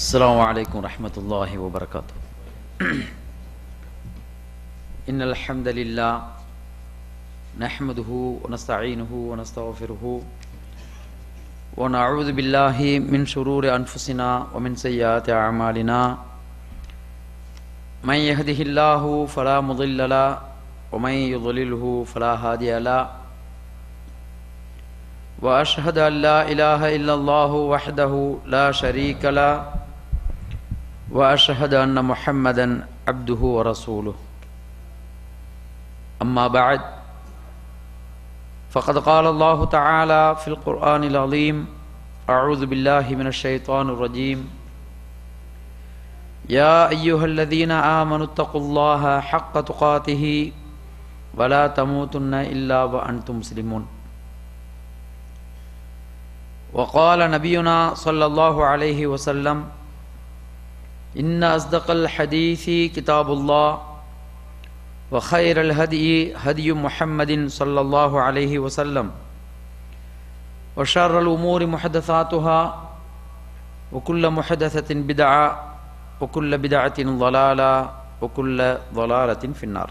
السلام عليكم ورحمة الله وبركاته. إن الحمد لله نحمده ونستعينه ونستغفره ونعوذ بالله من شرور أنفسنا ومن سيئات أعمالنا من يهده الله فلا مضل له ومن يضلله فلا هادي له وأشهد أن لا إله إلا الله وحده لا شريك له وأشهد أن محمدًا عبده ورسوله. أما بعد فقد قال الله تعالى في القرآن العظيم: أعوذ بالله من الشيطان الرجيم. يا أيها الذين آمنوا اتقوا الله حق تقاته ولا تموتن إلا وأنتم مسلمون. وقال نبينا صلى الله عليه وسلم: إن أصدق الحديث كتاب الله وخير الهدي هدي محمد صلى الله عليه وسلم وشر الأمور محدثاتها وكل محدثة بدعة وكل بدعة ضلالة وكل ضلالة في النار.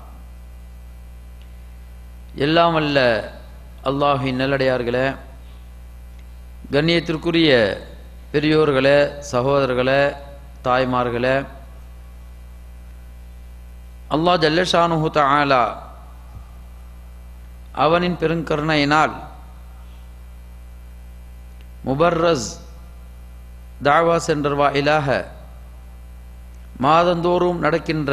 எல்லாம் அல்ல அல்லாஹ்வின் நல்லடியார்களே, கண்ணியத்திற்குரிய பெரியோர்களே, சகோதரர்களே, தாய்மார்களே, அல்லாஹ் ஜல்ல ஷானுஹு தஆலா அவனின் பெருங்கருணையினால் முபர்ரஸ் தாவா சென்டர் வாயிலாக மாதந்தோறும் நடக்கின்ற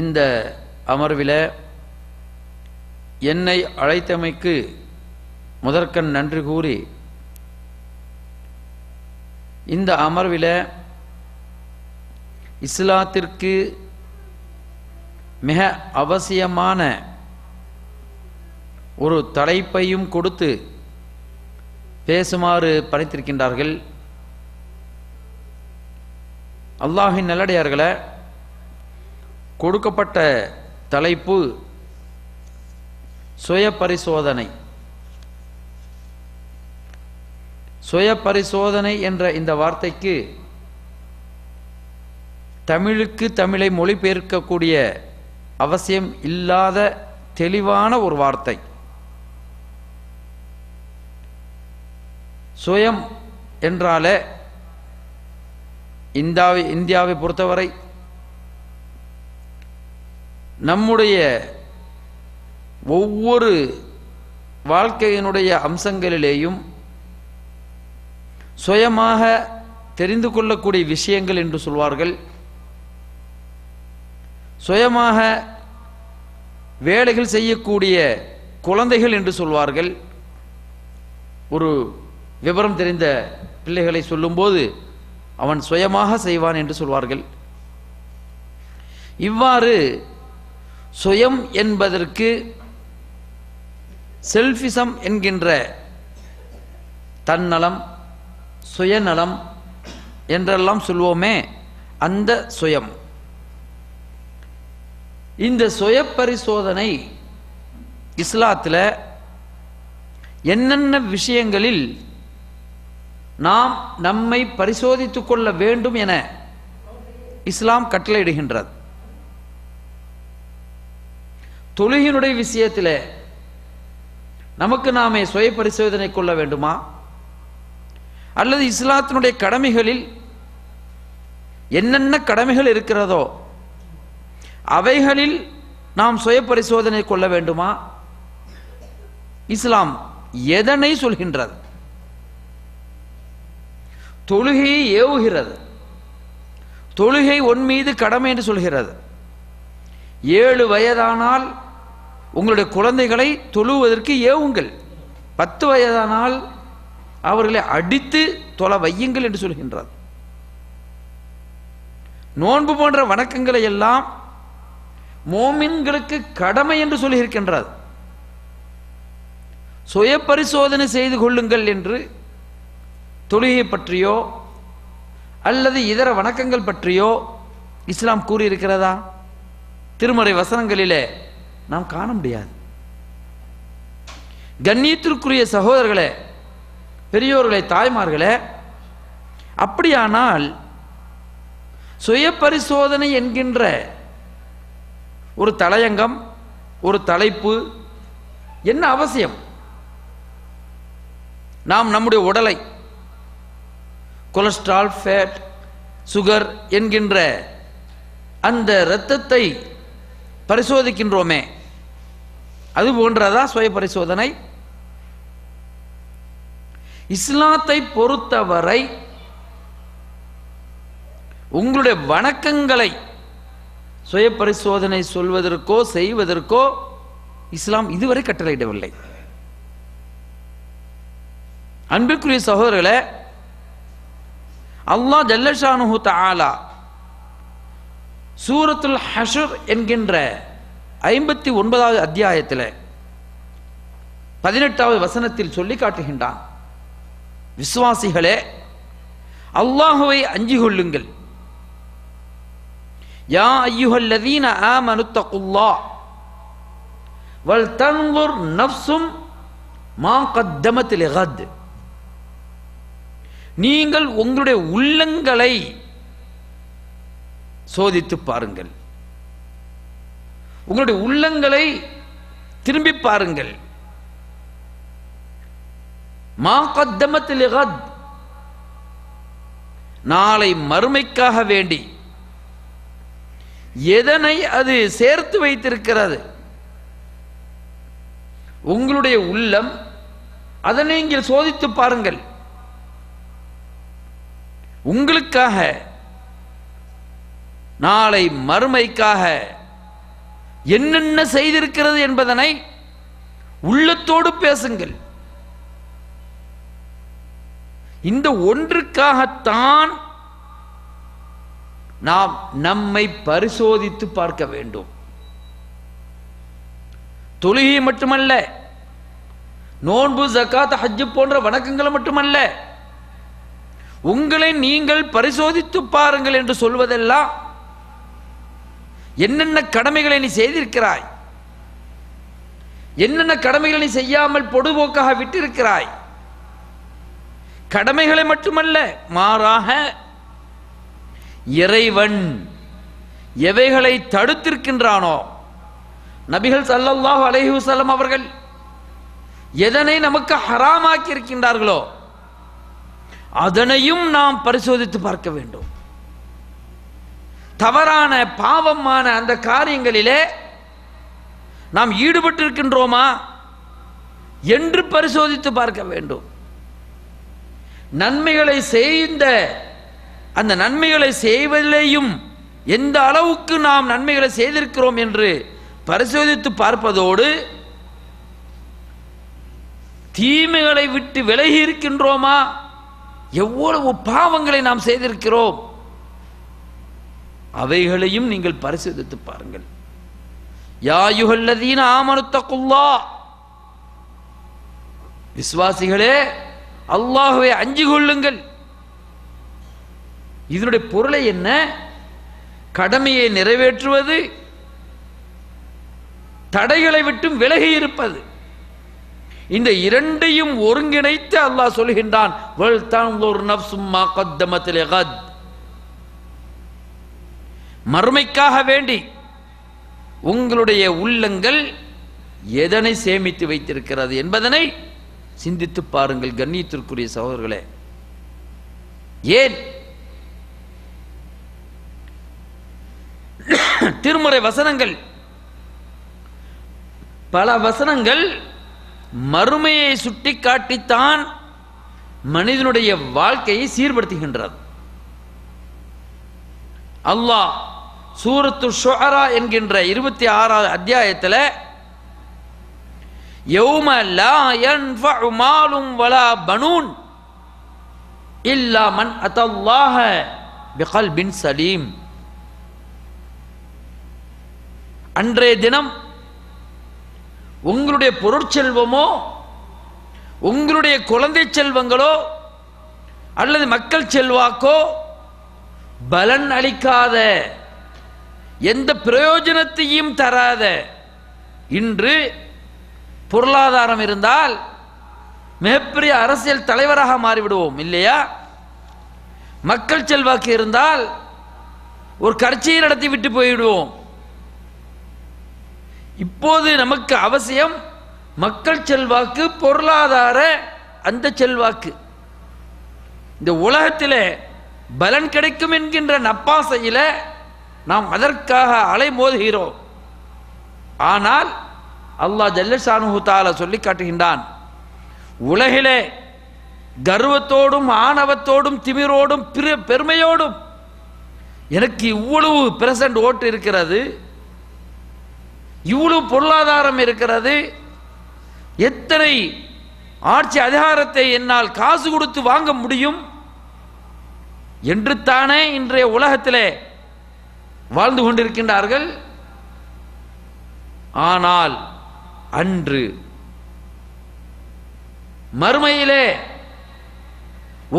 இந்த அமர்விலே என்னை அழைத்தமைக்கு முதற்கண் நன்றி கூறி, இந்த அமர்வில் இஸ்லாத்திற்கு மிக அவசியமான ஒரு தலைப்பையும் கொடுத்து பேசுமாறு பணித்திருக்கின்றார்கள். அல்லாஹ்வின் நல்லடியார்களே, கொடுக்கப்பட்ட தலைப்பு சுய பரிசோதனை. சுய பரிசோதனை என்ற இந்த வார்த்தைக்கு தமிழுக்கு தமிழை மொழிபெயர்க்கக்கூடிய அவசியம் இல்லாத தெளிவான ஒரு வார்த்தை. சுயம் என்றாலே இந்தியாவை பொறுத்தவரை நம்முடைய ஒவ்வொரு வாழ்க்கையினுடைய அம்சங்களிலேயும் சுயமாக தெரிந்து கொள்ளக்கூடிய விஷயங்கள் என்று சொல்வார்கள். சுயமாக வேலைகள் செய்யக்கூடிய குழந்தைகள் என்று சொல்வார்கள். ஒரு விவரம் தெரிந்த பிள்ளைகளை சொல்லும்போது அவன் சுயமாக செய்வான் என்று சொல்வார்கள். இவ்வாறு சுயம் என்பதற்கு செல்ஃபிசம் என்கின்ற தன்னலம், சுயநலம் என்றெல்லாம் சொல்வோமே, அந்த சுயம். இந்த சுய பரிசோதனை இஸ்லாத்தில் என்னென்ன விஷயங்களில் நாம் நம்மை பரிசோதித்துக் கொள்ள வேண்டும் என இஸ்லாம் கட்டளையிடுகின்றது. தொழுகையினுடைய விஷயத்தில் நமக்கு நாமே சுய பரிசோதனை கொள்ள வேண்டுமா, அல்லது இஸ்லாத்தினுடைய கடமைகளில் என்னென்ன கடமைகள் இருக்கிறதோ அவைகளில் நாம் சுய பரிசோதனை கொள்ள வேண்டுமா? இஸ்லாம் எதனை சொல்கின்றது? தொழுகையை ஏவுகிறது. தொழுகை உன் மீது கடமை என்று சொல்கிறது. 7 வயதானால் உங்களுடைய குழந்தைகளை தொழுவதற்கு ஏவுங்கள். 10 வயதானால் அவர்களை அடித்து தொலை வையுங்கள் என்று சொல்கின்றது. நோன்பு போன்ற வணக்கங்களை எல்லாம் மோமின்களுக்கு கடமை என்று சொல்லியிருக்கின்றது. சுய பரிசோதனை செய்து கொள்ளுங்கள் என்று தொழுகை பற்றியோ அல்லது இதர வணக்கங்கள் பற்றியோ இஸ்லாம் கூறியிருக்கிறதா? திருமறை வசனங்களிலே நாம் காண முடியாது. கண்ணியத்திற்குரிய சகோதரர்களே, பெரியோர்களே, தாய்மார்களே, அப்படியானால் சுய பரிசோதனை என்கின்ற ஒரு தலையங்கம், ஒரு தலைப்பு என்ன அவசியம்? நாம் நம்முடைய உடலை கொலஸ்ட்ரால், ஃபேட், சுகர் என்கின்ற அந்த இரத்தத்தை பரிசோதிக்கின்றோமே, அது போன்றதா சுய பரிசோதனை? இஸ்லாத்தை பொறுத்தவரை உங்களுடைய வணக்கங்களை சுய பரிசோதனை சொல்வதற்கோ செய்வதற்கோ இஸ்லாம் இதுவரை கட்டளையிடவில்லை. அன்பிற்குரிய சகோதரர்களே, அல்லாஹ் ஜல்ல ஷானுஹு தஆலா சூரத்துல் ஹஷ்ர் என்கின்ற 59வது அத்தியாயத்தில் 18வது வசனத்தில் சொல்லி காட்டுகின்றான், விசுவாசிகளே, அல்லாஹுவை அஞ்சிக் கொள்ளுங்கள். யா அய்யுஹல்லதீன ஆமனுத்தகுல்லாஹ் வல் தன்துர் நஃப்சும் மா கத்தமத் லிகத். நீங்கள் உங்களுடைய உள்ளங்களை சோதித்து பாருங்கள், உங்களுடைய உள்ளங்களை திரும்பி பாருங்கள். மா கத்தமத் லிகத், நாளை மறுமைக்காக வேண்டி எதனை அது சேர்த்து வைத்திருக்கிறது? உங்களுடைய உள்ளம், அதனை நீங்கள் சோதித்து பாருங்கள். உங்களுக்காக நாளை மறுமைக்காக என்னென்ன செய்திருக்கிறது என்பதனை உள்ளத்தோடு பேசுங்கள். இந்த ஒன்றுக்காகத்தான் நாம் நம்மை பரிசோதித்து பார்க்க வேண்டும். தொழுகை மட்டுமல்ல, நோன்பு, ஜகாத், ஹஜ் போன்ற வணக்கங்கள் மட்டுமல்ல, உங்களை நீங்கள் பரிசோதித்து பாருங்கள் என்று சொல்வதெல்லாம் என்னென்ன கடமைகளை நீ செய்திருக்கிறாய், என்னென்ன கடமைகளை நீ செய்யாமல் பொதுபோக்காக விட்டிருக்கிறாய். கடமைகளை மட்டுமல்ல, மாறாக இறைவன் எவைகளை தடுத்திருக்கின்றானோ, நபிகள் ஸல்லல்லாஹு அலைஹி வஸல்லம் அவர்கள் எதனை நமக்கு ஹராமாக்கி இருக்கின்றார்களோ அதனையும் நாம் பரிசோதித்து பார்க்க வேண்டும். தவறான பாவமான அந்த காரியங்களிலே நாம் ஈடுபட்டிருக்கின்றோமா என்று பரிசோதித்து பார்க்க வேண்டும். நன்மைகளை செய்த அந்த நன்மைகளை செய்வதிலேயும் எந்த அளவுக்கு நாம் நன்மைகளை செய்திருக்கிறோம் என்று பரிசோதித்து பார்ப்பதோடு, தீமைகளை விட்டு விலகி இருக்கின்றோமா, எவ்வளவு பாவங்களை நாம் செய்திருக்கிறோம், அவைகளையும் நீங்கள் பரிசோதித்து பாருங்கள். யா அய்யுஹல்லதீன ஆமனுத்தகுல்லாஹ், விசுவாசிகளே, அல்லாஹ்வை அஞ்சிக் கொள்ளுங்கள். இதனுடைய பொருளை என்ன? கடமையை நிறைவேற்றுவது, தடைகளை விட்டு விலகி இருப்பது. இந்த இரண்டையும் ஒருங்கிணைத்து அல்லாஹ் சொல்கின்றான், வல் தன்துர் நஃப்சும் மா கத்தமத் லிகத். மறுமைக்காக வேண்டி உங்களுடைய உள்ளங்கள் எதனை சேமித்து வைத்திருக்கிறது என்பதனை சிந்தித்து பாருங்கள். கண்ணியத்திற்குரிய சகோதரர்களே, ஏன் திருமுறை வசனங்கள், பல வசனங்கள் மறுமையை சுட்டிக்காட்டித்தான் மனிதனுடைய வாழ்க்கையை சீர்படுத்துகின்றது. அல்லாஹ் சூரத்து ஷுஅரா என்கின்ற 26வது அத்தியாயத்தில் யௌம லா யன்ஃபஉ மாலும் வலா பனூன் இல்லா மன் அத்தல்லாஹ பிகல்பின் சலீம், அன்றைய தினம் உங்களுடைய பொருட்செல்வமோ உங்களுடைய குழந்தை செல்வங்களோ அல்லது மக்கள் செல்வாக்கோ பலன் அளிக்காத, எந்த பிரயோஜனத்தையும் தராத. இன்று பொருளாதாரம் இருந்தால் மிகப்பெரிய அரசியல் தலைவராக மாறிவிடுவோம் இல்லையா? மக்கள் செல்வாக்கு இருந்தால் ஒரு கட்சியை நடத்தி விட்டு போய்விடுவோம். இப்போது நமக்கு அவசியம் மக்கள் செல்வாக்கு, பொருளாதார அந்த செல்வாக்கு. இந்த உலகத்தில் பலன் கிடைக்கும் என்கின்ற நப்பாசையில் நாம் அதற்காக அலைமோதுகிறோம். ஆனால் அல்லாஹ் ஜல்லஷானுஹு தஆலா சொல்லி காட்டுகின்றான், உலகிலே கர்வத்தோடும் ஆணவத்தோடும் திமிரோடும் பெருமையோடும் எனக்கு இவ்வளவு பிரசன்ட் ஓட்டு இருக்கிறது, இவ்வளவு பொருளாதாரம் இருக்கிறது, எத்தனை ஆட்சி அதிகாரத்தை என்னால் காசு கொடுத்து வாங்க முடியும் என்று தானே இன்றைய உலகத்திலே வாழ்ந்து கொண்டிருக்கின்றார்கள். ஆனால் அன்று மறுமையிலே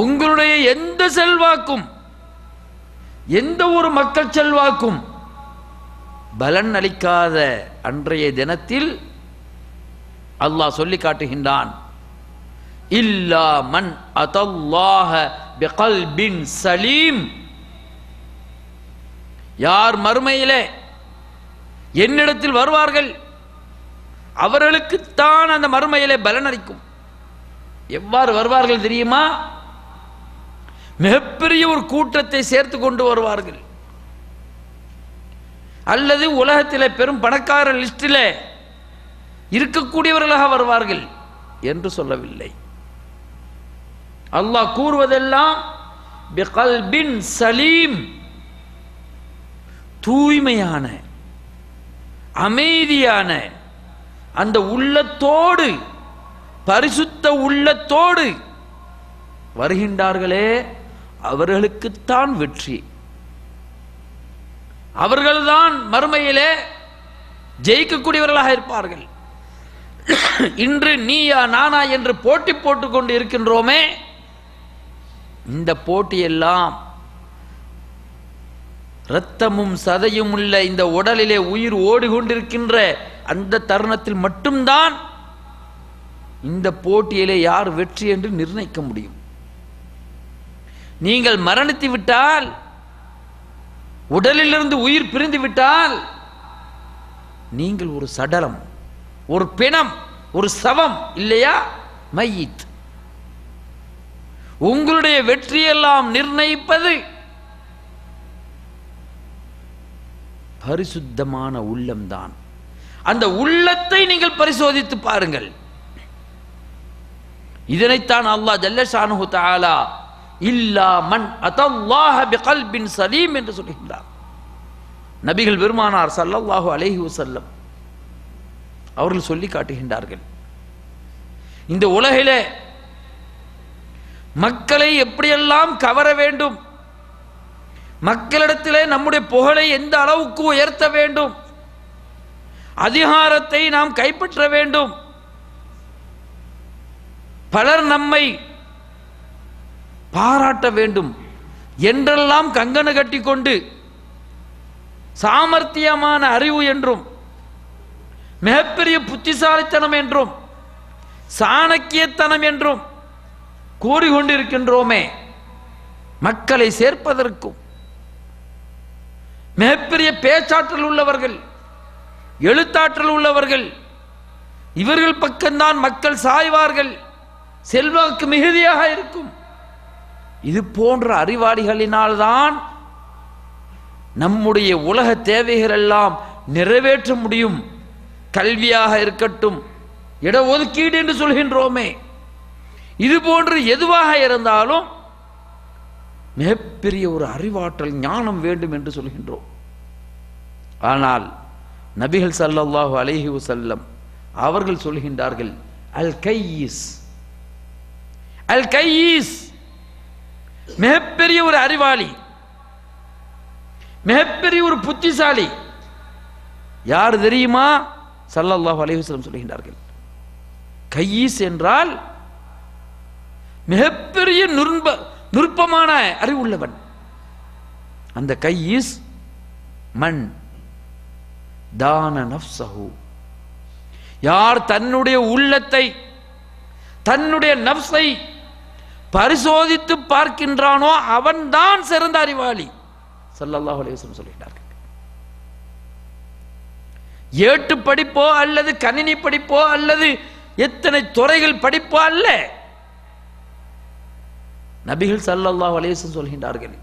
உங்களுடைய எந்த செல்வாக்கும், எந்த ஒரு மக்கள் செல்வாக்கும் பலன் அளிக்காத அன்றைய தினத்தில் அல்லாஹ் சொல்லி காட்டுகின்றான், இல்லா மன் அத்தல்லாஹ பிகல்பின் சலீம், யார் மறுமையிலே என்னிடத்தில் வருவார்கள் அவர்களுக்குத்தான் அந்த மறுமையிலே பலன் அளிக்கும். எவ்வாறு வருவார்கள் தெரியுமா? மிகப்பெரிய ஒரு கூட்டத்தை சேர்த்து கொண்டு வருவார்கள், அல்லது உலகத்திலே பெரும் பணக்கார லிஸ்டிலே இருக்கக்கூடியவர்களாக வருவார்கள் என்று சொல்லவில்லை. அல்லாஹ் கூறுவதெல்லாம் பிகல்பின் சலீம், தூய்மையான அமைதியான அந்த உள்ளத்தோடு, பரிசுத்த உள்ளத்தோடு வருகின்றார்களே அவர்களுக்குத்தான் வெற்றி. அவர்கள்தான் மறுமையிலே ஜெயிக்கக்கூடியவர்களாக இருப்பார்கள். இன்று நீயா நானா என்று போட்டி போட்டுக் கொண்டு இருக்கின்றோமே, இந்த போட்டியெல்லாம் இரத்தமும் சதையும் உள்ள இந்த உடலிலே உயிர் ஓடிக்கொண்டிருக்கின்ற அந்த தருணத்தில் மட்டும்தான் இந்த போட்டியிலே யார் வெற்றி என்று நிர்ணயிக்க முடியும். நீங்கள் மரணித்து விட்டால், உடலிலிருந்து உயிர் பிரிந்து விட்டால், நீங்கள் ஒரு சடலம், ஒரு பிணம், ஒரு சவம் இல்லையா? மையித். உங்களுடைய வெற்றியெல்லாம் நிர்ணயிப்பது பரிசுத்தமான உள்ளம்தான். அந்த உள்ளத்தை நீங்கள் பரிசோதித்து பாருங்கள். இதனைத்தான் அல்லாஹ் ஜல்லஷானுஹு தஆலா இல்லா மன் அத்தல்லாஹ பிகல்பின் சலீம் என்று சொல்கின்றார். நபிகள் பெருமானார் ஸல்லல்லாஹு அலைஹி வஸல்லம் அவர்கள் சொல்லி காட்டுகின்றார்கள், இந்த உலகிலே மக்களை எப்படியெல்லாம் கவர வேண்டும், மக்களிடத்திலே நம்முடைய புகழை எந்த அளவுக்கு உயர்த்த வேண்டும், அதிகாரத்தை நாம் கைப்பற்ற வேண்டும், பலர் நம்மை பாராட்ட வேண்டும் என்றெல்லாம் கங்கண கட்டி கொண்டு சாமர்த்தியமான அறிவு என்றும் மிகப்பெரிய புத்திசாலித்தனம் என்றும் சாணக்கியத்தனம் என்றும் கூறிக்கொண்டிருக்கின்றோமே, மக்களை சேர்ப்பதற்கும் மிகப்பெரிய பேச்சாற்றல் உள்ளவர்கள், எழுத்தாற்றல் உள்ளவர்கள், இவர்கள் பக்கம்தான் மக்கள் சாய்வார்கள், செல்வாக்கு மிகுதியாக இருக்கும். இது போன்ற அறிவாளிகளினால்தான் நம்முடைய உலக தேவைகள் எல்லாம் நிறைவேற்ற முடியும். கல்வியாக இருக்கட்டும், இடஒதுக்கீடு என்று சொல்கின்றோமே, இது போன்று எதுவாக இருந்தாலும் மிகப்பெரிய ஒரு அறிவாற்றல் ஞானம் வேண்டும் என்று சொல்கின்றோம். ஆனால் நபிகள் ஸல்லல்லாஹு அலைஹி வஸல்லம் அவர்கள் சொல்கின்றார்கள், அல் கையிஸ், அல் கையிஸ், மிகப்பெரிய ஒரு அறிவாளி, மிகப்பெரிய ஒரு புத்திசாலி யார் தெரியுமா? ஸல்லல்லாஹு அலைஹி வஸல்லம் சொல்கின்றார்கள், கையிஸ் என்றால் மிகப்பெரிய நுட்பமான அறிவுள்ளவன். அந்த கையிஸ் மன் தான நஃப்ஸஹு, யார் தன்னுடைய உள்ளத்தை, தன்னுடைய நஃப்ஸை பரிசோதித்து பார்க்கின்றானோ அவன்தான் சிறந்த அறிவாளி. ஸல்லல்லாஹு அலைஹி வஸல்லம் சொல்கிறார்கள். ஏட்டு படிப்போ அல்லது கணினி படிப்போ அல்லது எத்தனை துறைகள் படிப்போ அல்ல. நபிகள் ஸல்லல்லாஹு அலைஹி வஸல்லம் சொல்கின்றார்கள்,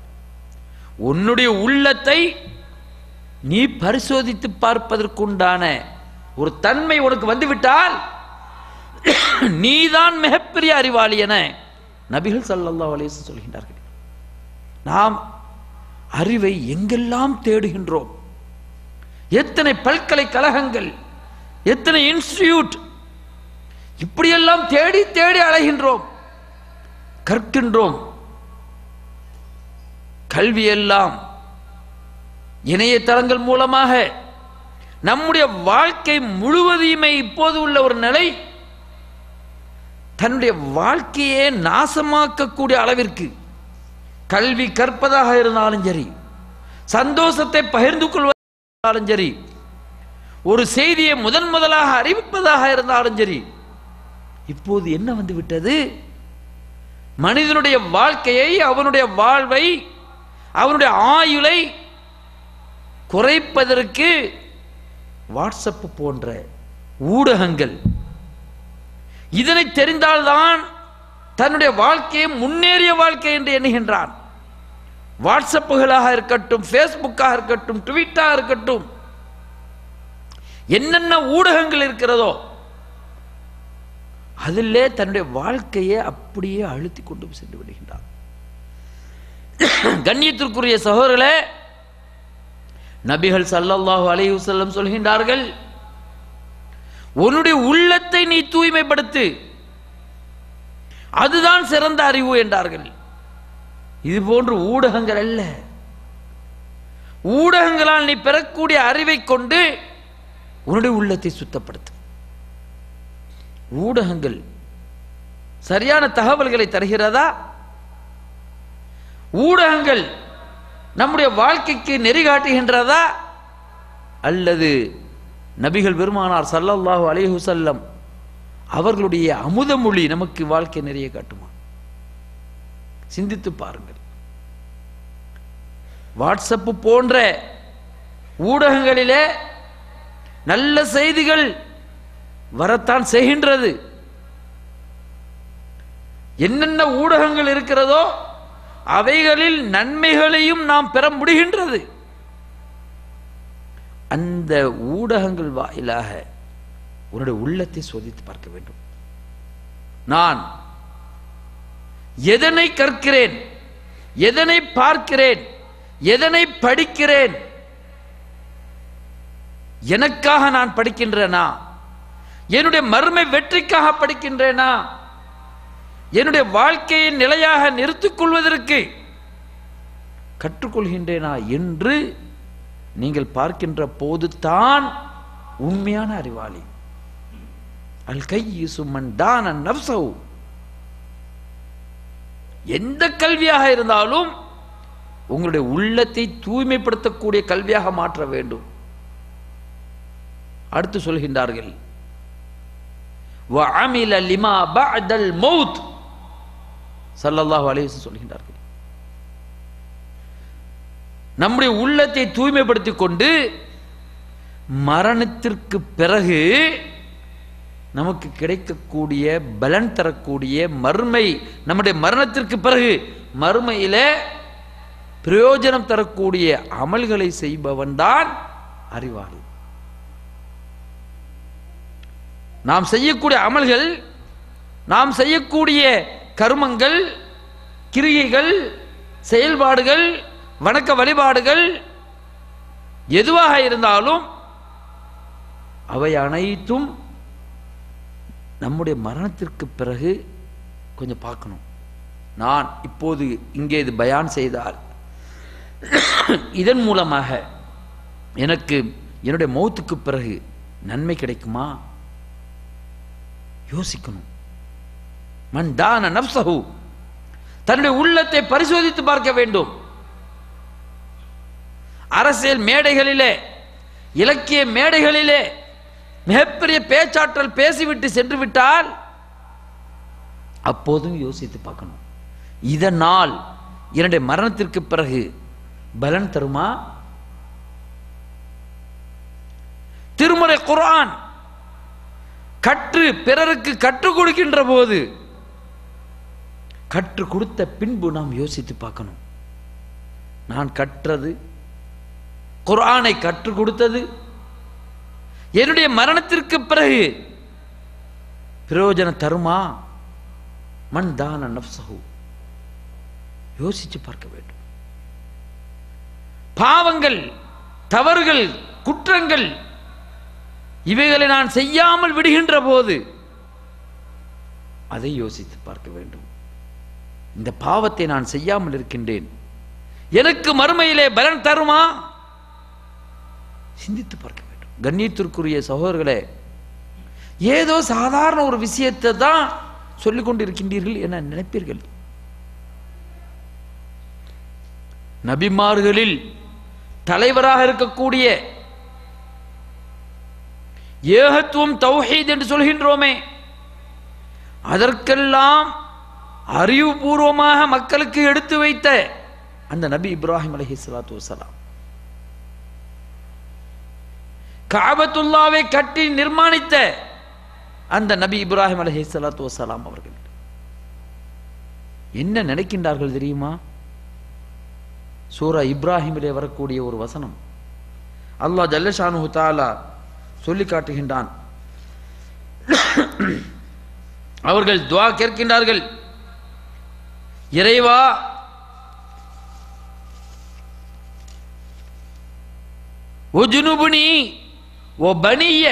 உன்னுடைய உள்ளத்தை நீ பரிசோதித்து பார்ப்பதற்குண்டான ஒரு தன்மை உனக்கு வந்துவிட்டால் நீதான் மிகப்பெரிய அறிவாளி என நபிகள் ஸல்லல்லாஹு அலைஹி வஸல்லம் சொல்கின்றார்கள். நாம் அறிவை எங்கெல்லாம் தேடுகின்றோம், எத்தனை பல்கலைக்கழகங்கள், எத்தனை இன்ஸ்டிடியூட், இப்படியெல்லாம் தேடி தேடி அலைகின்றோம், கற்கின்றோம். கல்வியெல்லாம் இணையதளங்கள் மூலமாக நம்முடைய வாழ்க்கை முழுவதையுமே இப்போது உள்ள ஒரு நிலை, தன்னுடைய வாழ்க்கையே நாசமாக்கக்கூடிய அளவிற்கு கல்வி கற்பதாக இருந்தாலும் சரி, சந்தோஷத்தை பகிர்ந்து கொள்வதாலும் சரி, ஒரு செய்தியை முதலாக அறிவிப்பதாக இருந்தாலும் சரி, இப்போது என்ன வந்து விட்டது? மனிதனுடைய வாழ்க்கையை, அவனுடைய வாழ்வை, அவனுடைய ஆயுளை குறைப்பதற்கு வாட்ஸ்அப் போன்ற ஊடகங்கள், இதனை தெரிந்தால்தான் தன்னுடைய வாழ்க்கையை முன்னேறிய வாழ்க்கை என்று எண்ணுகின்றான். வாட்ஸ்அப்புகளாக இருக்கட்டும், ஃபேஸ்புக்காக இருக்கட்டும், ட்விட்டராக இருக்கட்டும், என்னென்ன ஊடகங்கள் இருக்கிறதோ அதிலே தன்னுடைய வாழ்க்கையை அப்படியே அழுத்தி கொண்டு சென்று விடுகின்றான். கண்ணியத்திற்குரிய சகோதரர்களே, நபிகள் ஸல்லல்லாஹு அலைஹி வஸல்லம் சொல்கின்றார்கள், உன்னுடைய உள்ளத்தை நீ தூய்மைப்படுத்து, அதுதான் சிறந்த அறிவு என்றார்கள். இது போன்று ஊடகங்கள் அல்ல. ஊடகங்களால் நீ பெறக்கூடிய அறிவை கொண்டு உன்னுடைய உள்ளத்தை சுத்தப்படுத்து. ஊடகங்கள் சரியான தகவல்களை தருகிறதா? ஊடகங்கள் நம்முடைய வாழ்க்கைக்கு நெறி காட்டுகின்றதா? அல்லது நபிகள் பெருமானார் ஸல்லல்லாஹு அலைஹி வஸல்லம் அவர்களுடைய அமுதமொழி நமக்கு வாழ்க்கை நிறைய காட்டுமா? சிந்தித்து பாருங்கள். வாட்ஸ்அப் போன்ற ஊடகங்களிலே நல்ல செய்திகள் வரத்தான் செய்கின்றது. என்னென்ன ஊடகங்கள் இருக்கிறதோ அவைகளில் நன்மைகளையும் நாம் பெற முடிகின்றது. அந்த ஊடகங்கள் வாயிலாக உன்னுடைய உள்ளத்தை சோதித்து பார்க்க வேண்டும். நான் எதனை கற்கிறேன், எதனை பார்க்கிறேன், எதனை படிக்கிறேன், எனக்காக நான் படிக்கின்றேனா, என்னுடைய மறுமை வெற்றிக்காக படிக்கின்றேனா, என்னுடைய வாழ்க்கையை நிலையாக நிறுத்திக் கொள்வதற்கு கற்றுக்கொள்கின்றேனா என்று நீங்கள் பார்க்கின்ற போதுதான் உண்மையான அறிவாளி. அல் கையிசு மன் தான நஃப்ஸஹு. எந்த கல்வியாக இருந்தாலும் உங்களுடைய உள்ளத்தை தூய்மைப்படுத்தக்கூடிய கல்வியாக மாற்ற வேண்டும். அடுத்து சொல்கின்றார்கள், வஅமில லிமா பஅதல் மௌத். ஸல்லல்லாஹு அலைஹி வஸல்லம் சொல்கின்றார்கள், நம்முடைய உள்ளத்தை தூய்மைப்படுத்திக் கொண்டு மரணத்திற்கு பிறகு நமக்கு கிடைக்கக்கூடிய பலன் தரக்கூடிய மறுமை, நம்முடைய மரணத்திற்கு பிறகு மறுமையிலே பிரயோஜனம் தரக்கூடிய அமல்களை செய்பவன் தான் அறிவாளி. நாம் செய்யக்கூடிய அமல்கள், நாம் செய்யக்கூடிய கர்மங்கள், கிரியைகள், செயல்பாடுகள், வணக்க வழிபாடுகள் எதுவாக இருந்தாலும் அவை அனைத்தும் நம்முடைய மரணத்திற்கு பிறகு கொஞ்சம் பார்க்கணும். நான் இப்போது இங்கே இது பயான் செய்தால் இதன் மூலமாக எனக்கு என்னுடைய மௌத்துக்கு பிறகு நன்மை கிடைக்குமா? யோசிக்கணும். மன் தான நஃப்ஸஹு, தன்னுடைய உள்ளத்தை பரிசோதித்து பார்க்க வேண்டும். அரசியல் மேடைகளிலே, இலக்கிய மேடைகளிலே மிகப்பெரிய பேச்சாற்றல் பேசிவிட்டு சென்று விட்டால் அப்போதும் யோசித்து பார்க்கணும். இதனால் என்னுடைய மரணத்திற்கு பிறகு பலன் தருமா? திருமறை குர்ஆன் கற்று பிறருக்கு கற்றுக் கொடுக்கின்ற போது கற்றுக் கொடுத்த பின்பு நாம் யோசித்து பார்க்கணும். நான் கற்றது, குர்ஆனை கற்றுக் கொடுத்தது என்னுடைய மரணத்திற்கு பிறகு பிரயோஜனம் தருமா? மன் தான நஃப்ஸஹு, யோசிச்சு பார்க்க வேண்டும். பாவங்கள், தவறுகள், குற்றங்கள் இவைகளை நான் செய்யாமல் விடுகின்ற போது அதை யோசித்து பார்க்க வேண்டும். இந்த பாவத்தை நான் செய்யாமல் இருக்கின்றேன், எனக்கு மறுமையிலே பலன் தருமா? சிந்தித்து பார்க்க வேண்டும். கண்ணியத்திற்குரிய சகோதரர்களே, ஏதோ சாதாரண ஒரு விஷயத்தை தான் சொல்லிக் கொண்டிருக்கின்றீர்கள் என நினைப்பீர்கள். நபிமார்களில் தலைவராக இருக்கக்கூடிய ஏகத்துவம் தௌஹீத் என்று சொல்கின்றோமே, அதற்கெல்லாம் அறிவுபூர்வமாக மக்களுக்கு எடுத்து வைத்த அந்த நபி இப்ராஹிம் அலைஹிஸ்ஸலாத்து வஸ்ஸலாம், கஅபத்துல்லாவை கட்டி நிர்மாணித்த அந்த நபி இப்ராஹிம் அலைஹிஸ்ஸலாத்து வஸ்ஸலாம் அவர்கள் என்ன நினைக்கின்றார்கள் தெரியுமா? சூரா இப்ராஹிமிலே வரக்கூடிய ஒரு வசனம் அல்லாஹ் ஜல்ல ஷானுஹு தஆலா சொல்லி காட்டுகின்றான். அவர்கள் துஆ கேட்கின்றார்கள், இறைவா உஜ்னுபுனி வ பனிய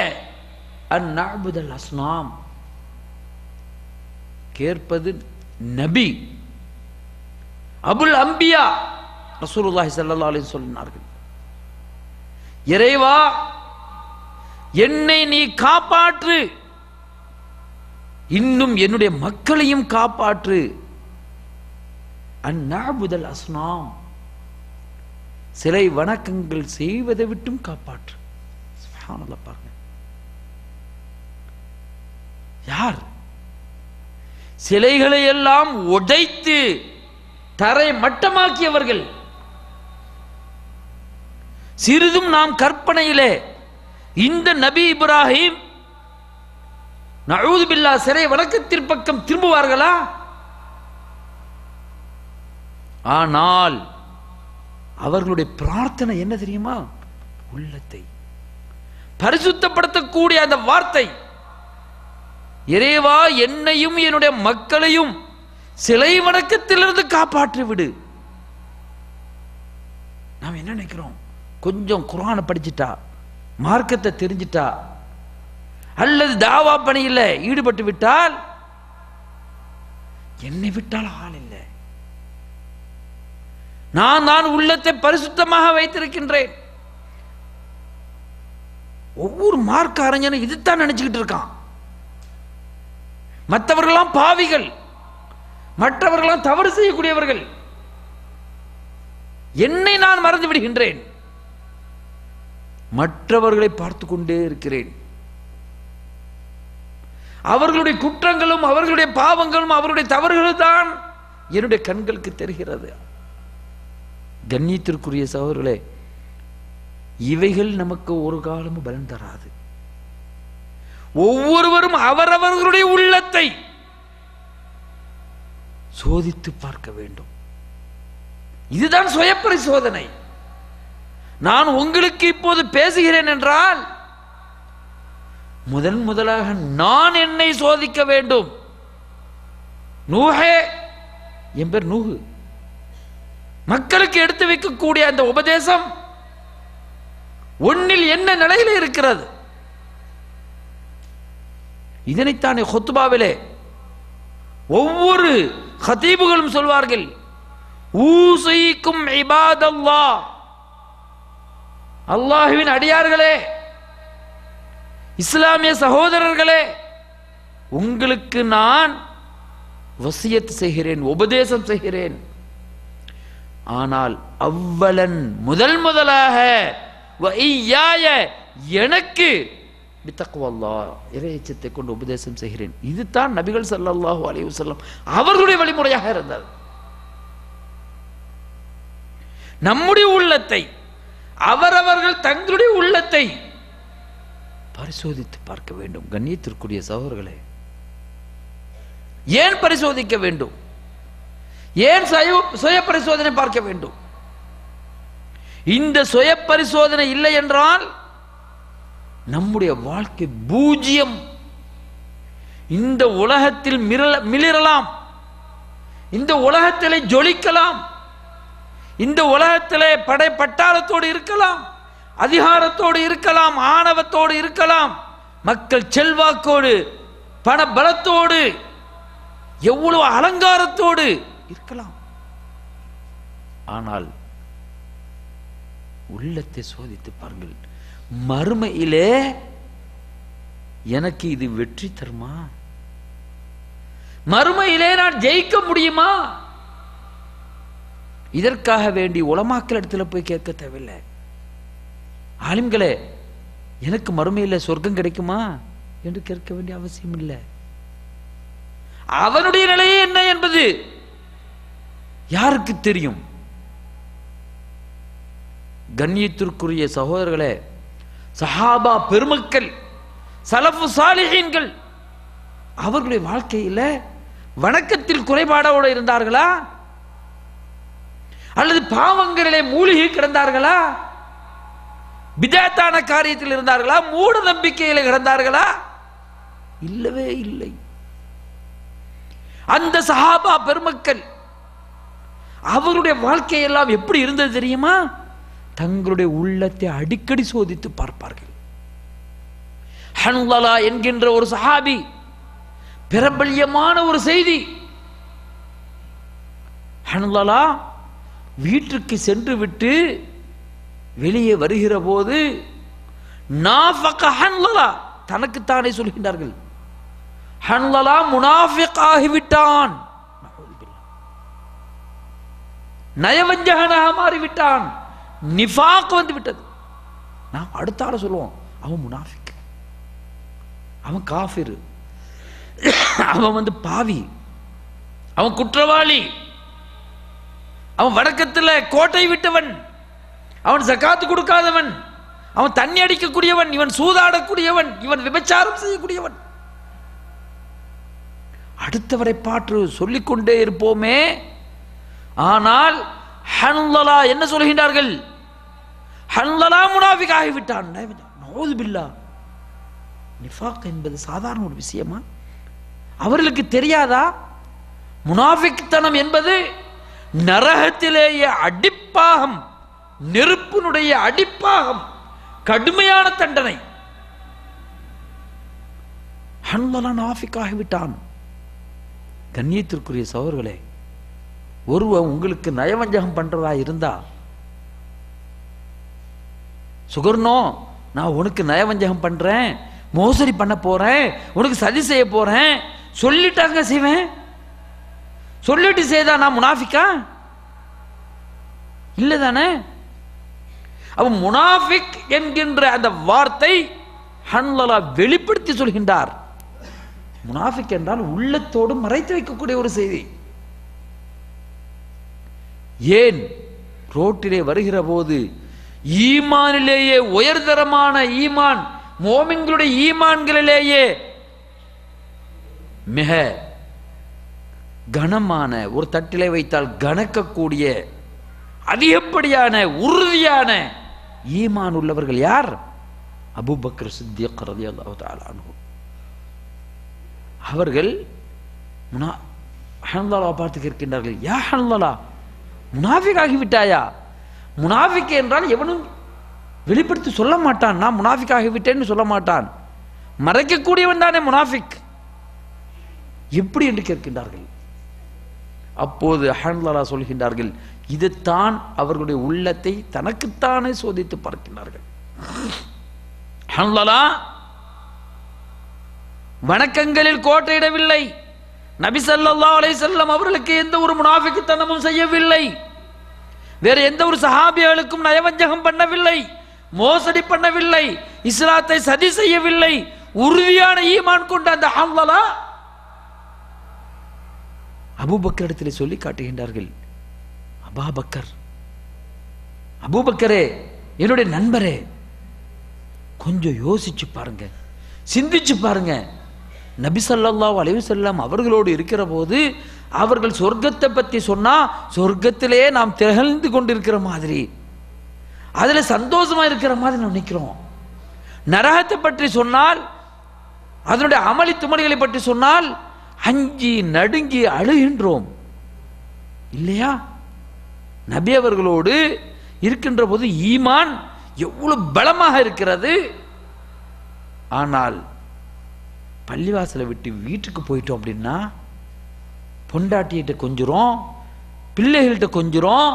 அன் நஅபுதல் அஸ்னாம். கேட்பது நபி அபுல் அம்பியா ரசூலுல்லாஹி ஸல்லல்லாஹு அலைஹி சொன்னார்கள், இறைவா என்னை நீ காப்பாற்று, இன்னும் என்னுடைய மக்களையும் காப்பாற்று. அன் நஅபுதல் அஸ்னாம், சிலை வணக்கங்கள் செய்வதை விட்டும் காப்பாற்று. சுப்ஹானல்லாஹ். பாருங்க, யார் சிலைகளை எல்லாம் உடைத்து தரை மட்டமாக்கியவர்கள். சிறிதும் நாம் கற்பனையிலே இந்த நபி இப்ராஹிம் நஊது பில்லாஹ் சிலை வணக்கத்தின் பக்கம் திரும்புவார்களா? ஆனால் அவர்களுடைய பிரார்த்தனை என்ன தெரியுமா? உள்ளத்தை பரிசுத்தப்படுத்தக்கூடிய அந்த வார்த்தை, இறைவா என்னையும் என்னுடைய மக்களையும் சிலை வணக்கத்திலிருந்து காப்பாற்றி விடு. நாம் என்ன நினைக்கிறோம்? கொஞ்சம் குர்ஆனை படிச்சுட்டா, மார்க்கத்தை தெரிஞ்சிட்டா, அல்லது தாவா பணியில் ஈடுபட்டு விட்டால் என்னை விட்டால் ஆள் இல்லை. நான் உள்ளத்தை பரிசுத்தமாக வைத்திருக்கின்றேன். ஒவ்வொரு மார்க்க அறிஞனும் இதுதான் நினைச்சுக்கிட்டு இருக்கான். மற்றவர்களாம் பாவிகள், மற்றவர்களாம் தவறு செய்யக்கூடியவர்கள், என்னை நான் மறந்து விடுகின்றேன், மற்றவர்களை பார்த்து கொண்டே இருக்கிறேன். அவர்களுடைய குற்றங்களும் அவர்களுடைய பாவங்களும் அவர்களுடைய தவறுகளும் தான் என்னுடைய கண்களுக்கு தெரிகிறது. கண்ணியத்திற்குரிய சகோதரர்களே, இவைகள் நமக்கு ஒரு காலமும் பலன் தராது. ஒவ்வொருவரும் அவரவர்களுடைய உள்ளத்தை சோதித்து பார்க்க வேண்டும். இதுதான் சுய பரிசோதனை. நான் உங்களுக்கு இப்போது பேசுகிறேன் என்றால் முதலாக நான் என்னை சோதிக்க வேண்டும். நூஹே, என் பேர் நூஹு, மக்களுக்கு எடுத்து வைக்கக்கூடிய அந்த உபதேசம் ஒன்னில் என்ன நிலையில் இருக்கிறது? இதனைத்தானே ஹுத்பாவிலே ஒவ்வொரு ஹதீபுகளும் சொல்வார்கள், ஊஸீக்கும் இபாதல்லாஹ், அல்லாஹ்வின் அடியார்களே, இஸ்லாமிய சகோதரர்களே, உங்களுக்கு நான் வசியத் செய்கிறேன், உபதேசம் செய்கிறேன். ஆனால் அவ்வலன் முதலாக வஇய்யாய, எனக்கு பித்தக்வல்லாஹ், இறையச்சத்தை கொண்டு உபதேசம் செய்கிறேன். இதுதான் நபிகள் ஸல்லல்லாஹு அலைஹி வஸல்லம் அவர்களுடைய வழிமுறையாக இருந்தது. நம்முடைய உள்ளத்தை, அவரவர்கள் தங்களுடைய உள்ளத்தை பரிசோதித்து பார்க்க வேண்டும். கண்ணியத்திற்குரிய சகோதரர்களே, ஏன் பரிசோதிக்க வேண்டும்? ஏன் சுய பரிசோதனை பார்க்க வேண்டும்? இந்த சுய பரிசோதனை இல்லை என்றால் நம்முடைய வாழ்க்கை பூஜ்யம். இந்த உலகத்தில் மிளிரலாம், இந்த உலகத்திலே ஜொலிக்கலாம், இந்த படை பட்டாளத்தோடு இருக்கலாம், அதிகாரத்தோடு இருக்கலாம், ஆணவத்தோடு இருக்கலாம், மக்கள் செல்வாக்கோடு, பண பலத்தோடு, எவ்வளவு அலங்காரத்தோடு இருக்கலாம். ஆனால் உள்ளத்தை சோதித்து பாருங்கள். மறுமையிலே எனக்கு இது வெற்றி தருமா? மறுமையிலே நான் ஜெயிக்க முடியுமா? இதற்காக வேண்டி உலமாக்கள் இடத்துல போய் கேட்க தேவையில்லை. ஆலிம்களே, எனக்கு மறுமையில் சொர்க்கம் கிடைக்குமா என்று கேட்க வேண்டிய அவசியம் இல்லை. அவனுடைய நிலையே என்ன என்பது யாருக்கு தெரியும்? கண்ணியத்திற்குரிய சகோதரர்களே, சஹாபா பெருமக்கள், சலஃபு சாலிஹீன்கள், அவர்களுடைய வாழ்க்கையில் வணக்கத்தில் குறைபாடோடு இருந்தார்களா? அல்லது பாவங்களிலே மூழ்கி கிடந்தார்களா? பிதஅத்தான காரியத்தில் இருந்தார்களா? மூட நம்பிக்கையில் கிடந்தார்களா? இல்லவே இல்லை. அந்த சஹாபா பெருமக்கள் அவர்களுடைய வாழ்க்கையெல்லாம் எப்படி இருந்தது தெரியுமா? தங்களுடைய உள்ளத்தை அடிக்கடி சோதித்து பார்ப்பார்கள். ஹன்லலா என்கின்ற ஒரு சஹாபி, பிரபல்யமான ஒரு செய்தி. ஹன்லலா வீட்டுக்கு சென்று விட்டு வெளியே வருகிற போது நாஃபக ஹன்லலா, தனக்குத்தானே சொல்கின்றார்கள், ஹன்லலா முனாஃபிக் ஆகிவிட்டான், நயவஞ்சகனாக மாறிவிட்டான், நிஃபாக் வந்து விட்டது. நாம் அடுத்த ஆள சொல்லுவோம், அவன் முனாஃபிக், அவன் காஃபிர், அவன் வந்து பாவி, அவன் குற்றவாளி, அவன் வடக்கத்தில் கோட்டை விட்டவன், அவன் ஜகாத்து கொடுக்காதவன், அவன் தண்ணி அடிக்கக்கூடியவன், இவன் சூதாடக்கூடியவன், இவன் விபச்சாரம் செய்யக்கூடியவன். அடுத்தவரை பாற்று சொல்லிக்கொண்டே இருப்போமே. ஆனால் ஹன்லலா என்ன சொல்கின்றார்கள்? ஹன்லலா முனாஃபிக் ஆகிவிட்டான். நஊது பில்லாஹ். நிஃபாக் என்பது சாதாரண ஒரு விஷயமா? அவர்களுக்கு தெரியாதா? முனாஃபிக்தனம் என்பது நரகத்திலேயே அடிப்பாகம், நெருப்பினுடைய அடிப்பாகம், கடுமையான தண்டனை. ஹன்லலா முனாஃபிக் ஆகிவிட்டான். கண்ணியத்திற்குரிய சகோதரர்களே, ஒருவன் உங்களுக்கு நயவஞ்சகம் பண்றதா இருந்தா, சுகர்னோ நான் உனக்கு நயவஞ்சகம் பண்றேன், மோசடி பண்ண போறேன், உனக்கு சதி செய்ய போறேன் சொல்லிட்டாங்க செய்வேன். சொல்லிட்டு செய்தா நான் முனாஃபிக்கா? இல்லதானே? அவன் முனாஃபிக் என்கின்ற அந்த வார்த்தை ஹன்லலா வெளிப்படுத்தி சொல்கின்றார். முனாஃபிக் என்றால் உள்ளத்தோடு மறைத்து வைக்கக்கூடிய ஒரு செய்தி. ஏன் ரோட்டிலே வருகிற போது ஈமானிலேயே உயர்தரமான ஈமான், மோமின்களுடைய ஈமான்களிலேயே மிக கனமான, ஒரு தட்டிலே வைத்தால் கனக்கக்கூடிய அதிகப்படியான உறுதியான ஈமான் உள்ளவர்கள் யார்? அபூபக்கர் சித்திக் ரலியல்லாஹு தஆலா அன்ஹு. அவர்கள் ஹன்லலா பார்த்து கேட்கின்றார்கள், யா ஹன்லலா, முனாஃபிக் ஆகிவிட்டாயா? முனாஃபிக் என்றால் எவனும் வெளிப்படுத்தி சொல்ல மாட்டான், நான் முனாஃபிக் ஆகிவிட்டேன்னு சொல்ல மாட்டான், மறைக்கக்கூடியவன் தானே முனாஃபிக், எப்படி என்று கேட்கின்றார்கள். அப்போது ஹன்லலா சொல்கின்றார்கள், இதுதான் அவர்களுடைய உள்ளத்தை தனக்குத்தானே சோதித்து பார்க்கின்றார்கள். ஹன்லலா வணக்கங்களில் கோட்டையிடவில்லை, நபி ஸல்லல்லாஹு அலைஹி வஸல்லம் அவர்களுக்கு எந்த ஒரு முனாஃபிக்தனமும் செய்யவில்லை, வேற எந்த ஒரு சஹாபிகளுக்கும் நயவஞ்சகம் பண்ணவில்லை, மோசடி பண்ணவில்லை, இஸ்லாத்தை சதி செய்யவில்லை. உறுதியான ஈமான் கொண்ட அந்த ஹன்லலா அபூபக்கரிடத்தில் சொல்லி காட்டுகின்றார்கள், அபூபக்கரே, என்னுடைய நண்பரே, கொஞ்சம் யோசிச்சு பாருங்க, சிந்திச்சு பாருங்க. நபி ஸல்லல்லாஹு அலைஹி வஸல்லம் அவர்களோடு இருக்கிற போது அவர்கள் சொர்க்கத்தை பற்றி சொன்னா சொர்க்கத்திலே நாம் திகழ்ந்து கொண்டிருக்கிற மாதிரி, அதுல சந்தோஷமா இருக்கிற மாதிரி நாம் நினைக்கிறோம். நரகத்தை பற்றி சொன்னால், அதனுடைய அமளி துமளிகளை பற்றி சொன்னால் அஞ்சி நடுங்கி அழுகின்றோம் இல்லையா? நபி அவர்களோடு இருக்கின்ற போது ஈமான் எவ்வளவு பலமாக இருக்கிறது. ஆனால் பள்ளிவாசலை விட்டு வீட்டுக்கு போயிட்டோம் அப்படின்னா பொண்டாட்டிகிட்ட கொஞ்சுறோம், பிள்ளைகள்கிட்ட கொஞ்சுறோம்,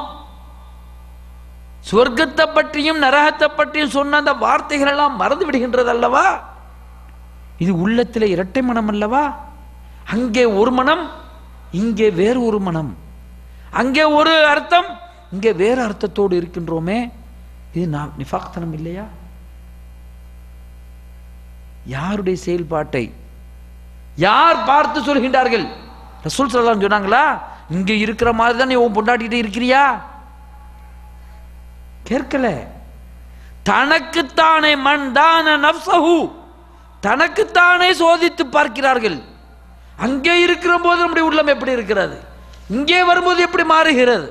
சொர்க்கத்தை பற்றியும் நரகத்தை பற்றியும் சொன்ன அந்த வார்த்தைகள் எல்லாம் மறந்து விடுகின்றது அல்லவா? இது உள்ளத்தில் இரட்டை மனம் அல்லவா? அங்கே ஒரு மனம், இங்கே வேறு ஒரு மனம், அங்கே ஒரு அர்த்தம், இங்கே வேறு அர்த்தத்தோடு இருக்கின்றோமே. இது நாம் நிஃபாக்தனம் இல்லையா? யாருடைய செயல்பாட்டை யார் பார்த்து சொல்கின்றார்கள்? ரசூல் ஸல்லல்லாஹு அலைஹி வஸல்லம் சொன்னாங்களா, இங்க இருக்கிற மாதிரி தான் நீ உன் பொண்டாட்டிகிட்ட இருக்கிறியா? கேட்கல. தனக்குத்தானே மன்தான நஃப்ஸஹு, தனக்குத்தானே சோதித்து பார்க்கிறார்கள். அங்கே இருக்கிற போது நம்முடைய உள்ளம் எப்படி இருக்கிறது, இங்கே வரும்போது எப்படி மாறுகிறது?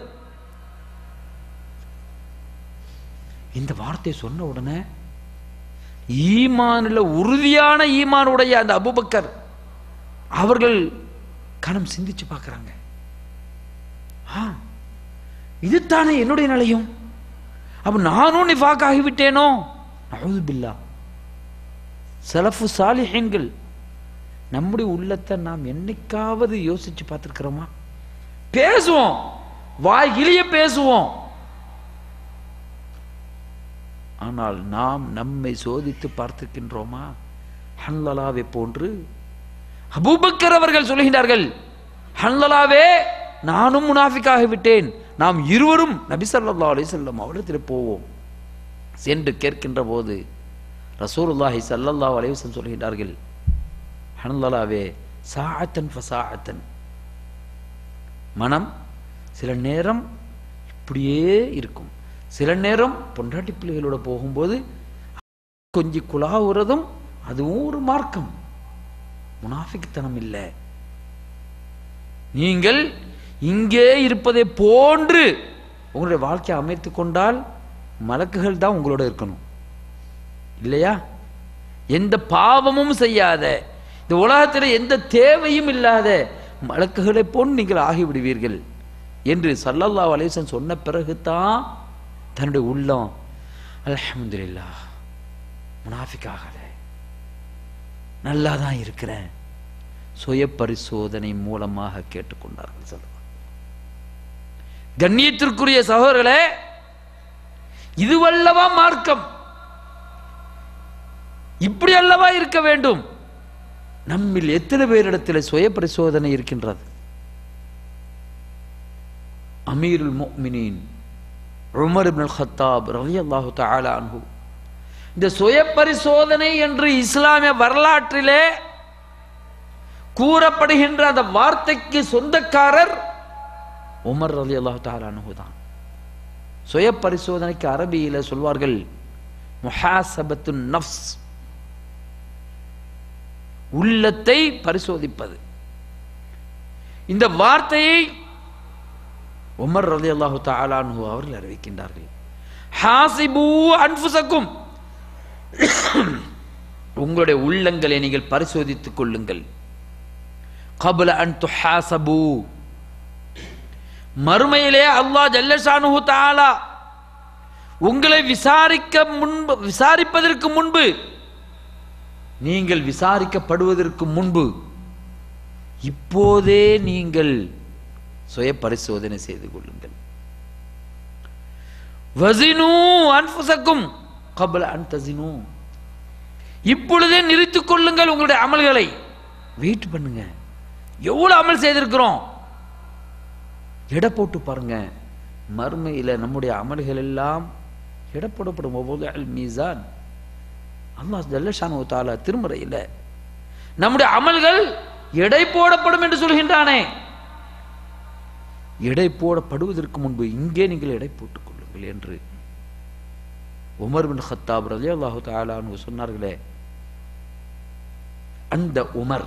இந்த வார்த்தை சொன்ன உடனே ஈமானில் உறுதியான ஈமானுடைய அந்த அபூபக்கர் அவர்கள் கணம் சிந்திச்சு பார்க்கிறாங்க. இதுதானே என்னுடைய நிலையும், அப்ப நானும் நிஃபாக் ஆகிவிட்டேனோ? நஊது பில்லாஹ். ஸலஃபு சாலிஹீன்கள் நம்முடைய உள்ளத்தை நாம் என்னைக்காவது யோசிச்சு பார்த்திருக்கிறோமா? பேசுவோம், வாயிலேயே பேசுவோம், ஆனால் நாம் நம்மை சோதித்து பார்த்திருக்கின்றோமா? ஹன்லலாவை போன்று அபூபக்கர் அவர்கள் சொல்கின்றார்கள், ஹன்லலாவே, நானும் முனாஃபிக்காக விட்டேன், நாம் இருவரும் நபி ஸல்லல்லாஹு அலைஹி வஸல்லம் அவரிடத்தில் போவோம். சென்று கேட்கின்ற போது ரசூலுல்லாஹி ஸல்லல்லாஹு அலைஹி வஸல்லம் சொல்கின்றார்கள், ஹன்லலாவே, சாஅத்தன் ஃபசாஅத்தன், மனம் சில நேரம் இப்படியே இருக்கும், சில நேரம் பொண்டாட்டி பிள்ளைகளோட போகும்போது கொஞ்சம் குலாவுறதும் அதுவும் ஒரு மார்க்கம், முனாஃபிக்தனம் இல்லை. நீங்கள் இங்கே இருப்பதை போன்று உங்களுடைய வாழ்க்கையை அமைத்து கொண்டால் மலக்குகள் தான் உங்களோட இருக்கணும் இல்லையா? எந்த பாவமும் செய்யாத, இந்த உலகத்தில் எந்த தேவையும் இல்லாத மலக்குகளை போன்று நீங்கள் ஆகிவிடுவீர்கள் என்று ஸல்லல்லாஹு அலைஹி வஸல்லம் சொன்ன பிறகுதான் தன்னுடைய உள்ளம் அல்ஹம்துலில்லாஹ், முனாஃபிக் ஆகல, நல்லா தான் இருக்கிறேன், சுய பரிசோதனை மூலமாக கேட்டுக்கொண்டார்கள். சொல்லுவாங்க. கண்ணியத்திற்குரிய சகோதரர்களே, இதுவல்லவா மார்க்கம், இப்படி அல்லவா இருக்க வேண்டும்? நம்மில் எத்தனை பேரிடத்தில் சுய பரிசோதனை இருக்கின்றது? அமீருல் முஃமினீன் உமர் இப்னுல் கத்தாப் ரலியல்லாஹு தஆலா அன்ஹு, இந்த சுய பரிசோதனை என்று இஸ்லாமிய வரலாற்றிலே கூறப்படுகின்ற அந்த வார்த்தைக்கு சொந்தக்காரர் உமர் ரலியல்லாஹு தஆலா அன்ஹு தான். சுய பரிசோதனைக்கு அரபியில சொல்வார்கள் முஹாசபத்துன் நஃப்ஸ், உள்ளத்தை பரிசோதிப்பது. இந்த வார்த்தையை உமர் ரலியல்லாஹு தஆலா அன்ஹு அவர்கள் அறிவிக்கின்றார்கள், ஹாசிபு அன்ஃபுஸக்கும், உங்களுடைய உள்ளங்களை நீங்கள் பரிசோதித்துக் கொள்ளுங்கள். கப்ல அன் துஹாசபு, மறுமையிலே அல்லாஹ் ஜல்ல ஷானுஹு தஆலா உங்களை விசாரிப்பதற்கு முன்பு, நீங்கள் விசாரிக்கப்படுவதற்கு முன்பு இப்போதே நீங்கள் சுய பரிசோதனை செய்து கொள்ளுங்கள். வஸினு அன்ஃபுஸக்கும் கப்ல அன் தஸினு, இப்பொழுதே நிறுத்திக் கொள்ளுங்கள் உங்களுடைய அமல்களை. வெயிட் பண்ணுங்க, எவ்வளவு அமல் செய்திருக்கிறோம் எடை போட்டு பாருங்க. மறுமையில நம்முடைய அமல்கள் எல்லாம் எடை போடப்படும். வவதுல் மீசான், அல்லாஹ் ஜல்ல ஷானுஹு தஆலா திருமறையில நம்முடைய அமல்கள் எடை போடப்படும் என்று சொல்கின்றானே. எடை போடப்படுவதற்கு முன்பு இங்கே நீங்கள் எடை போட்டுக் கொள்ளுங்கள் என்று உமர் பின் கத்தாப் ரலியல்லாஹு தஆலா அன்ஹு சொன்னார்களே. அந்த உமர்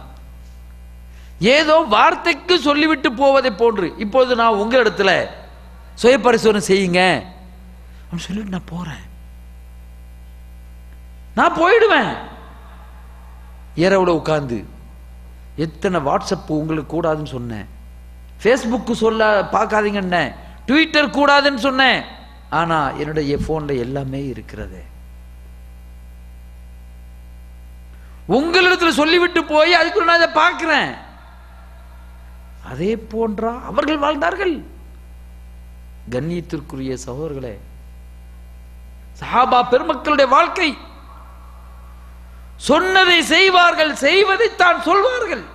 ஏதோ வார்த்தைக்கு சொல்லிவிட்டு போவதை போன்று, இப்போது நான் உங்க இடத்துல சுய பரிசோதனை செய்யுங்க சொல்லிட்டு நான் போறேன், நான் போயிடுவேன். இரவுல உட்கார்ந்து எத்தனை வாட்ஸ்அப் உங்களுக்கு கூடாதுன்னு சொன்னேன், ஃபேஸ்புக்கு சொல்ல பார்க்காதீங்கன்னு, ட்விட்டர் கூடாதுன்னு சொன்னேன். ஆனா என்னுடைய போன்ல எல்லாமே இருக்கிறது. உங்களிடத்துல சொல்லிவிட்டு போய் அதுக்கு நான் அதை பார்க்கிறேன். அதே போன்றா அவர்கள் வாழ்ந்தார்கள். கண்ணியத்திற்குரிய சகோதரர்களே, சஹாபா பெருமக்களுடைய வாழ்க்கை, சொன்னதை செய்வார்கள், செய்வதைத்தான் சொல்வார்கள்.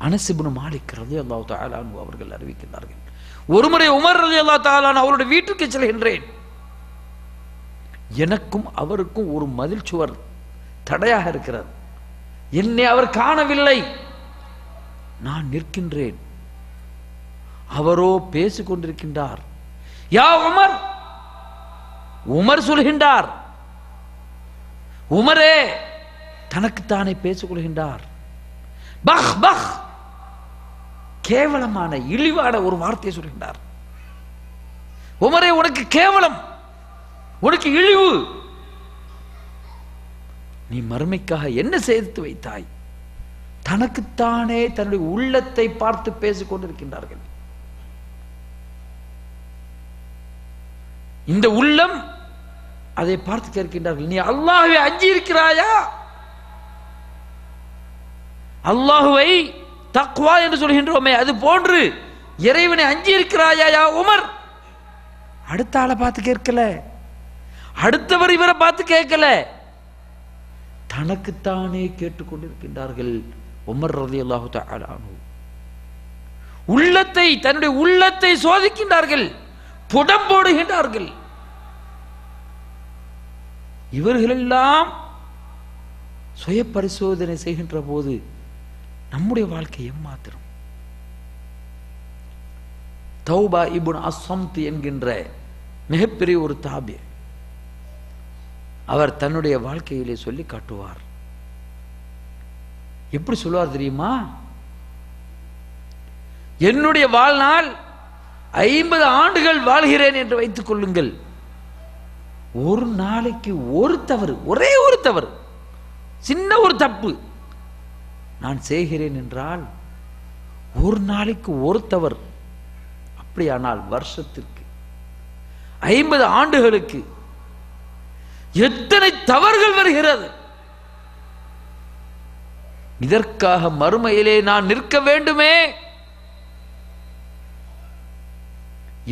அனஸ் இப்னு மாலிக் ரலியல்லாஹு தஆலா அன்ஹு அவர்கள் அறிவிக்கிறார்கள், ஒருமுறை உமர் ரலியல்லாஹு தஆலா அன்ஹு அவருடைய வீட்டுக்கு செல்கின்றேன். எனக்கும் அவருக்கும் ஒரு மதில் சுவர் தடையாக இருக்கிறது. என்னை அவர் காணவில்லை. நான் நிற்கின்றேன், அவரோ பேசிக் கொண்டிருக்கின்றார். யா உமர், உமர் சொல்கின்றார், உமரே தனக்குத்தானே பேசிக் கொள்கின்றார். பஹ் பஹ், கேவலமான இழிவான ஒரு வார்த்தையை சொல்கின்றார். உமரே உனக்கு கேவலம், உனக்கு இழிவு, நீ மறுமைக்காக என்ன சேர்த்து வைத்தாய்? தனக்குத்தானே தன்னுடைய உள்ளத்தை பார்த்து பேசிக் கொண்டிருக்கின்றார்கள். இந்த உள்ளம் அதை பார்த்து கேட்கின்றார்கள், நீ அல்லாஹ்வை அஞ்சி இருக்கிறாயா? அல்லாஹ்வை தக்வா என்று சொல்கின்றோமே, அது போன்று இறைவனை அஞ்சி இருக்கிறாயா யா உமர்? அடுத்த ஆளை பார்த்து கேட்கல, அடுத்தவர் இவரை பார்த்து கேட்கல, தனக்குத்தானே கேட்டுக்கொண்டிருக்கின்றார்கள். உமர் ரலியல்லாஹு தஆலா அன்ஹு உள்ளத்தை, தன்னுடைய உள்ளத்தை சோதிக்கின்றார்கள், புடம் போடுகின்றார்கள். இவர்களெல்லாம் சுய பரிசோதனை செய்கின்ற போது நம்முடைய வாழ்க்கை எம்மாத்திரம். தௌபா இப்னு அஸ்ஸம்த் என்கின்ற மிகப்பெரிய ஒரு தாபி, அவர் தன்னுடைய வாழ்க்கையிலே சொல்லி காட்டுவார். எப்படி சொல்வார் தெரியுமா? என்னுடைய வாழ்நாள் 50 ஆண்டுகள் வாழ்கிறேன் என்று வைத்துக் கொள்ளுங்கள். ஒரு நாளைக்கு ஒரு தவறு, ஒரே ஒரு தவறு, சின்ன ஒரு தப்பு நான் செய்கிறேன் என்றால், ஒரு நாளைக்கு ஒரு தவறு, அப்படியானால் வருஷத்திற்கு 50 ஆண்டுகளுக்கு எத்தனை தவறுகள் வருகிறது. இதற்காக மறுமையிலே நான் நிற்க வேண்டுமே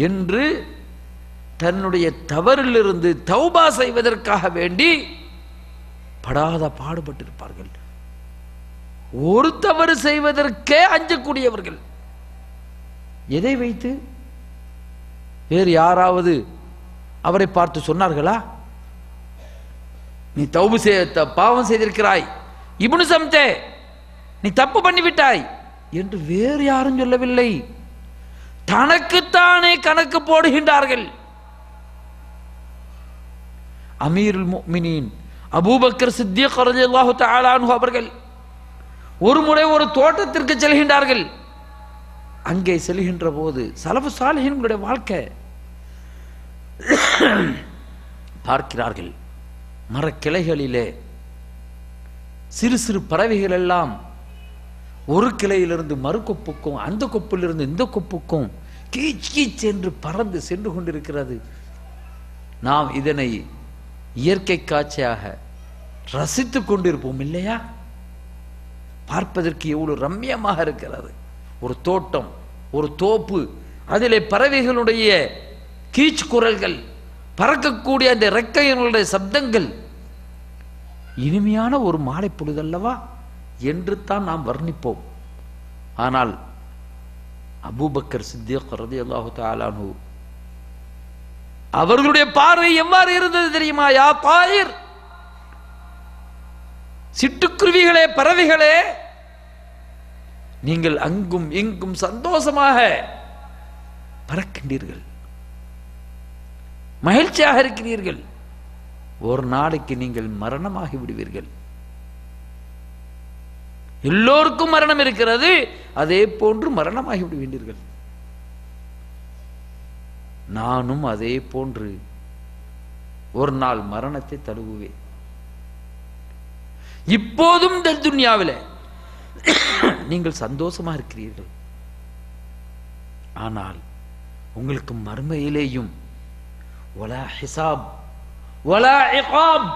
என்று தன்னுடைய தவறிலிருந்து தௌபா செய்வதற்காக வேண்டி படாத பாடுபட்டிருப்பார்கள். ஒரு தவறு செய்வதற்கே அஞ்சக்கூடியவர்கள். எதை வைத்து? வேறு யாராவது அவரை பார்த்து சொன்னார்களா, நீ பாவம் செய்திருக்கிறாய், இப்னு சம்தே நீ தப்பு பண்ணிவிட்டாய் என்று வேறு யாரும் சொல்லவில்லை. தனக்குத்தானே கணக்கு போடுகின்றார்கள். அமீருல் முஃமினீன் அபூபக்கர் சித்திக் ரலியல்லாஹு தஆலா அன்ஹு அவர்கள் ஒரு முறை ஒரு தோட்டத்திற்கு செல்கின்றார்கள். அங்கே செல்கின்ற போது சலஃபு சாலிஹீன்களுடைய வாழ்க்கை பார்க்கிறார்கள். மரக்கிளைகளிலே சிறு சிறு பறவைகள் எல்லாம் ஒரு கிளையிலிருந்து மறு கொப்புக்கும், அந்த கொப்பிலிருந்து இந்த கொப்புக்கும் கீச் கீச் என்று பறந்து சென்று கொண்டிருக்கிறது. நாம் இதனை இயற்கை காட்சியாக ரசித்துக் கொண்டிருப்போம் இல்லையா? பார்ப்பதற்கு எவ்வளவு ரம்யமாக இருக்கிறது. ஒரு தோட்டம், ஒரு தோப்பு, அதிலே பறவைகளுடைய கீச் குரல்கள், பறக்கக்கூடிய அந்த இறக்கையினுடைய சப்தங்கள், இனிமையான ஒரு மாலை பொழுதல்லவா என்று தான் நாம் வர்ணிப்போம். ஆனால் அபூபக்கர் சித்திக் ரலியல்லாஹு தஆலா அன்ஹு அவர்களுடைய பார்வை எவ்வாறு இருந்தது தெரியுமா? யா தாயிர், சிட்டுக்குருவிகளே, பறவைகளே, நீங்கள் அங்கும் இங்கும் சந்தோஷமாக பறக்கின்றீர்கள், மகிழ்ச்சியாக இருக்கிறீர்கள். ஒரு நாளைக்கு நீங்கள் மரணமாகி விடுவீர்கள். எல்லோருக்கும் மரணம் இருக்கிறது, அதே போன்று மரணமாகி விடுவீர்கள். நானும் அதே போன்று ஒரு நாள் மரணத்தை தழுவுவேன். இப்போதும் இந்த துன்யாவிலே நீங்கள் சந்தோஷமா இருக்கிறீர்கள். ஆனால் உங்களுக்கு மறுமையிலேயும் வலா ஹிசாப் வலா இகாப்,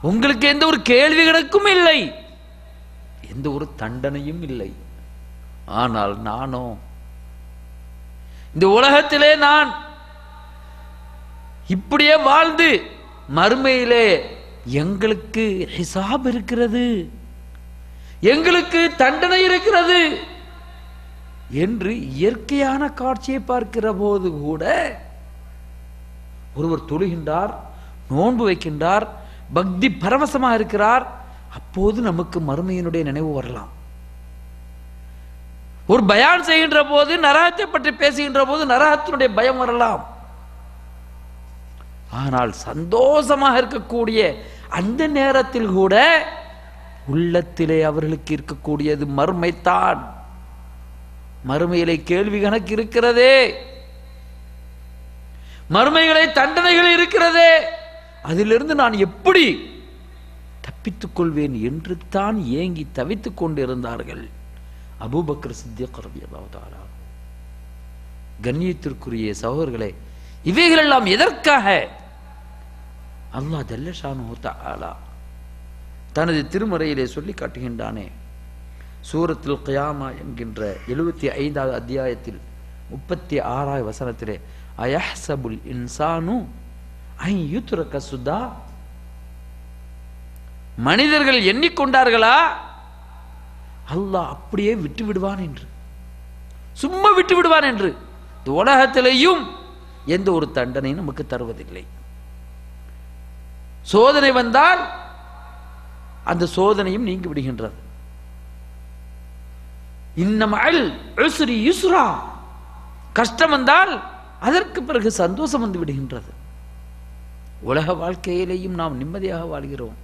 உங்களுக்கு எந்த ஒரு கேள்வி கணக்கும் இல்லை, எந்த ஒரு தண்டனையும் இல்லை. ஆனால் நானோ இந்த உலகத்திலே நான் இப்படியே வாழ்ந்து மறுமையிலே எங்களுக்கு ஹிசாப் இருக்கிறது, எங்களுக்கு தண்டனை இருக்கிறது என்று இயற்கையான காட்சியை பார்க்கிற போது கூட ஒருவர் தொழுகின்றார், நோன்பு வைக்கின்றார், பக்தி பரவசமாக இருக்கிறார். அப்போது நமக்கு மறுமையினுடைய நினைவு வரலாம். ஒரு பயான் செய்கின்ற போது, நரகத்தை பற்றி பேசுகின்ற போது நரகத்தினுடைய பயம் வரலாம். ஆனால் சந்தோஷமாக இருக்கக்கூடிய அந்த நேரத்தில் கூட உள்ளத்திலே அவர்களுக்கு இருக்கக்கூடியது மறுமைத்தான். மறுமையிலே கேள்வி கணக்கு இருக்கிறதே, மறுமைகளை தண்டனைகள் இருக்கிறதே, அதிலிருந்து நான் எப்படி தப்பித்துக் கொள்வேன் என்று தான் ஏங்கி தவித்துக் கொண்டிருந்தார்கள் அபூபக்கர் சித்திக் ரலியல்லாஹு தஆலா. கண்ணியத்திற்குரிய சகோதரர்களே, இவைகளெல்லாம் எதற்காக? அல்லாஹ் ஜல்ல ஷானுஹு தஆலா தனது திருமறையிலே சொல்லி காட்டுகின்றானே. சூரத்துல் கியாமா என்கின்ற 75வது அத்தியாயத்தில் 36வது வசனத்திலே, அயஹ்சபுல் இன்சானு ஐ யுத்ரக சுதா, மனிதர்கள் எண்ணிக்கொண்டார்களா அல்லாஹ் அப்படியே விட்டு விடுவான் என்று, சும்மா விட்டு விடுவான் என்று. இந்த உலகத்திலேயும் எந்த ஒரு தண்டனையும் நமக்கு தருவதில்லை. சோதனை வந்தால் அந்த சோதனையும் நீங்கி விடுகின்றது. இன்னமல் உஸ்ரி யுஸ்ரா, கஷ்டம் வந்தால் அதற்கு பிறகு சந்தோஷம் வந்து விடுகின்றது. உலக வாழ்க்கையிலேயும் நாம் நிம்மதியாக வாழ்கிறோம்,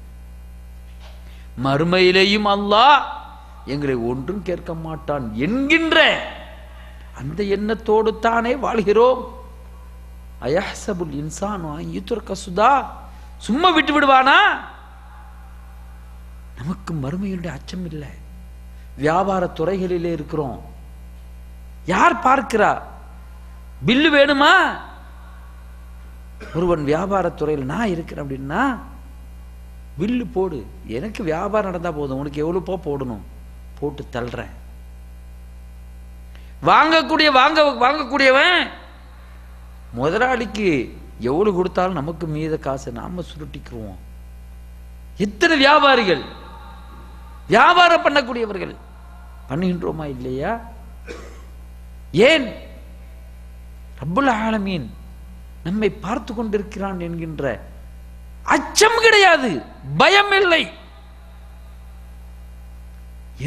மறுமையிலேயும் அல்லாஹ் எங்களை ஒன்றும் கேட்க மாட்டான் என்கின்ற அந்த எண்ணத்தோடு தானே வாழ்கிறோம். அயஹ்சபுல் இன்சானு அன் யுத்ரக சுதா, சும்மா விட்டு விடுவானா? நமக்கு மறுமையுடைய அச்சம் இல்லை. வியாபார துறைகளிலே இருக்கிறோம், யார் பார்க்கிறா? பில்லு வேணுமா? ஒருவன் வியாபார துறையில் நான் இருக்கிறேன் அப்படின்னா பில்லு போடு, எனக்கு வியாபாரம் நடந்தா போதும், உனக்கு எவ்வளவு போடணும் போட்டு தள்ளுறேன். வாங்கக்கூடியவன் முதலாளிக்கு எவ்வளவு கொடுத்தாலும் நமக்கு மீத காசை நாம சுருட்டிக்குவோம். எத்தனை வியாபாரிகள், வியாபாரம் பண்ணக்கூடியவர்கள் பண்ணுகின்றோமா இல்லையா? ஏன்? ரப்புல் ஆலமீன் நம்மை பார்த்து கொண்டிருக்கிறான் என்கின்ற அச்சம் கிடையாது, பயம் இல்லை.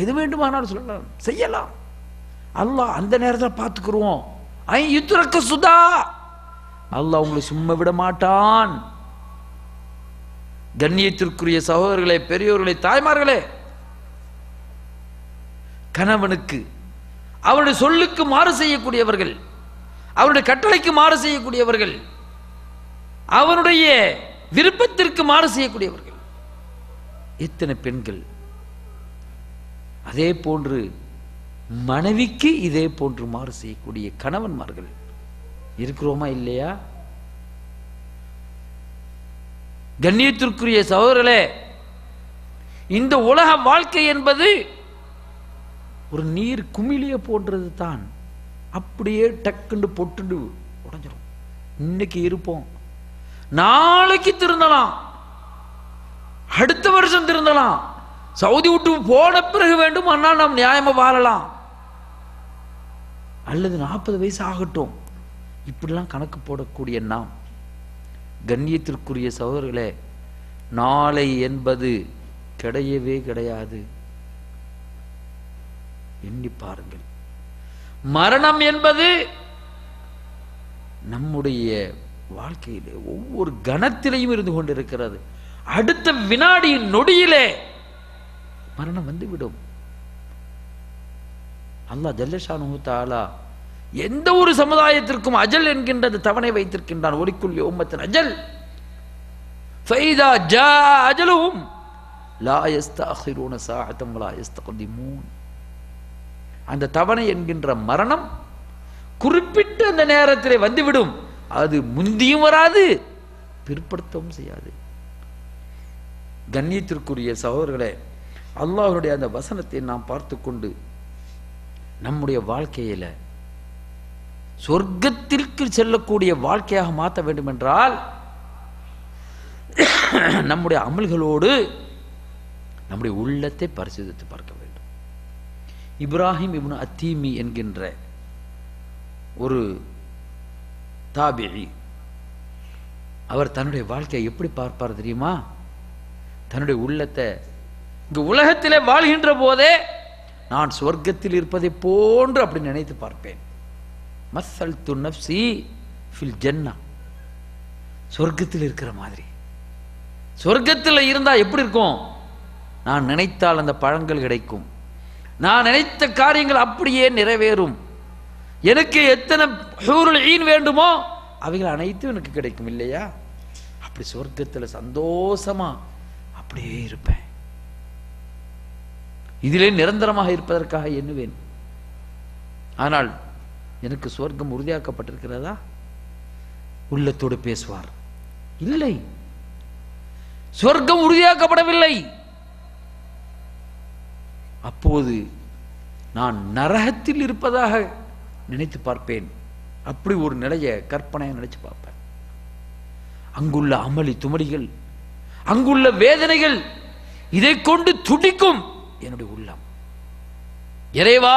எது வேண்டுமானாலும் சொல்லலாம், செய்யலாம். அல்லாஹ் அந்த நேரத்தில் பார்த்துக்குருவோம். ஐ யுத்ரக சுதா, அல்லாஹ் உங்களை சும்மா விட மாட்டான். கண்ணியத்திற்குரிய சகோதரர்களே, பெரியோர்களே, தாய்மார்களே, கணவனுக்கு அவருடைய சொல்லுக்கு மாறு செய்யக்கூடியவர்கள், அவருடைய கட்டளைக்கு மாறு செய்யக்கூடியவர்கள், அவனுடைய விருப்பத்திற்கு மாறு செய்யக்கூடியவர்கள் எத்தனை பெண்கள். அதே போன்று மனைவிக்கு இதே போன்று மாறு செய்யக்கூடிய கணவன்மார்கள் இருக்கிறோமா இல்லையா? கண்ணியத்திற்குரிய சகோதரர்களே, இந்த உலக வாழ்க்கை என்பது ஒரு நீர் குமிழிய போன்றது தான். அப்படியே டக்குண்டு பொட்டுண்டு உடைஞ்சிரும். இன்னைக்கு இருப்போம், நாளைக்கு திருந்தலாம், அடுத்த வருஷம் திருந்தலாம், சவுதி விட்டு போன பிறகு வேண்டும் ஆனால் நாம் நியாயமா வாழலாம், அல்லது 40 வயசு ஆகட்டும், இப்படிலாம் கணக்கு போடக்கூடிய நாம். கண்ணியத்திற்குரிய சகோதரர்களே, நாளை என்பது கிடையவே கிடையாது. எண்ணி பாருங்கள். மரணம் என்பது நம்முடைய வாழ்க்கையிலே ஒவ்வொரு கணத்திலையும் இருந்து கொண்டிருக்கிறது. அடுத்த வினாடியின் நொடியிலே மரணம் வந்துவிடும். அல்லாஹ் ஜல்லஷானு தஆலா எந்த ஒரு சமுதாயத்திற்கும் அஜல் என்கின்றது தவணை வைத்திருக்கின்றான். ஒலிக்குல் யௌமத்தின் அஜல் ஃபைதா ஜா அஜலுஹும் லா யஸ்தஅখিরூன சாஅத்தன் வலா யஸ்தக்திமூன். அந்த தவணை என்கின்ற மரணம் குறிப்பிட்ட அந்த நேரத்திலே வந்துவிடும். அது முந்தியும் வராது, பிற்படுத்தவும் செய்யாது. கண்ணியத்திற்குரிய சகோதரர்களே, அல்லாஹ்வுடைய அந்த வசனத்தை நாம் பார்த்து கொண்டு நம்முடைய வாழ்க்கையில சொர்க்கத்திற்கு செல்லக்கூடிய வாழ்க்கையாக மாற்ற வேண்டும் என்றால் நம்முடைய அமல்களோடு நம்முடைய உள்ளத்தை பரிசோதித்து பார்க்க வேண்டும். இப்ராஹிம் இப்னு அத்தீமி என்கின்ற ஒரு தாபிஈ, அவர் தன்னுடைய வாழ்க்கையை எப்படி பார்ப்பார் தெரியுமா? தன்னுடைய உள்ளத்தை இங்கு உலகத்திலே வாழ்கின்ற போதே நான் சொர்க்கத்தில் இருப்பதை போன்று அப்படி நினைத்து பார்ப்பேன். மஸ்ஸல்து நஃப்ஸி ஃபில் ஜன்னா, சொர்க்கத்தில் இருக்கிற மாதிரி. சொர்க்கத்தில் இருந்தா எப்படி இருக்கும்? நான் நினைத்தால் அந்த பழங்கள் கிடைக்கும், நான் நினைத்த காரியங்கள் அப்படியே நிறைவேறும், எனக்கு எத்தனை ஹூருல் ஈன் வேண்டுமோ அவைகள் அனைத்தும் எனக்கு கிடைக்கும் இல்லையா? அப்படி சொர்க்கத்தில் சந்தோஷமா அப்படியே இருப்பேன். இதிலே நிரந்தரமாக இருப்பதற்காக எண்ணுவேன். ஆனால் எனக்கு சொர்க்கம் உறுதியாக்கப்பட்டிருக்கிறதா? உள்ளத்தோடு பேசுவார், இல்லை, சொர்க்கம் உறுதியாக்கப்படவில்லை. அப்போது நான் நரகத்தில் இருப்பதாக நினைத்து பார்ப்பேன். அப்படி ஒரு நிலையை கற்பனையை நினைச்சு பார்ப்பேன். அங்குள்ள அமளி துமளிகள், அங்குள்ள வேதனைகள், இதை கொண்டு துடிக்கும் என்னுடைய உள்ளம். இறைவா,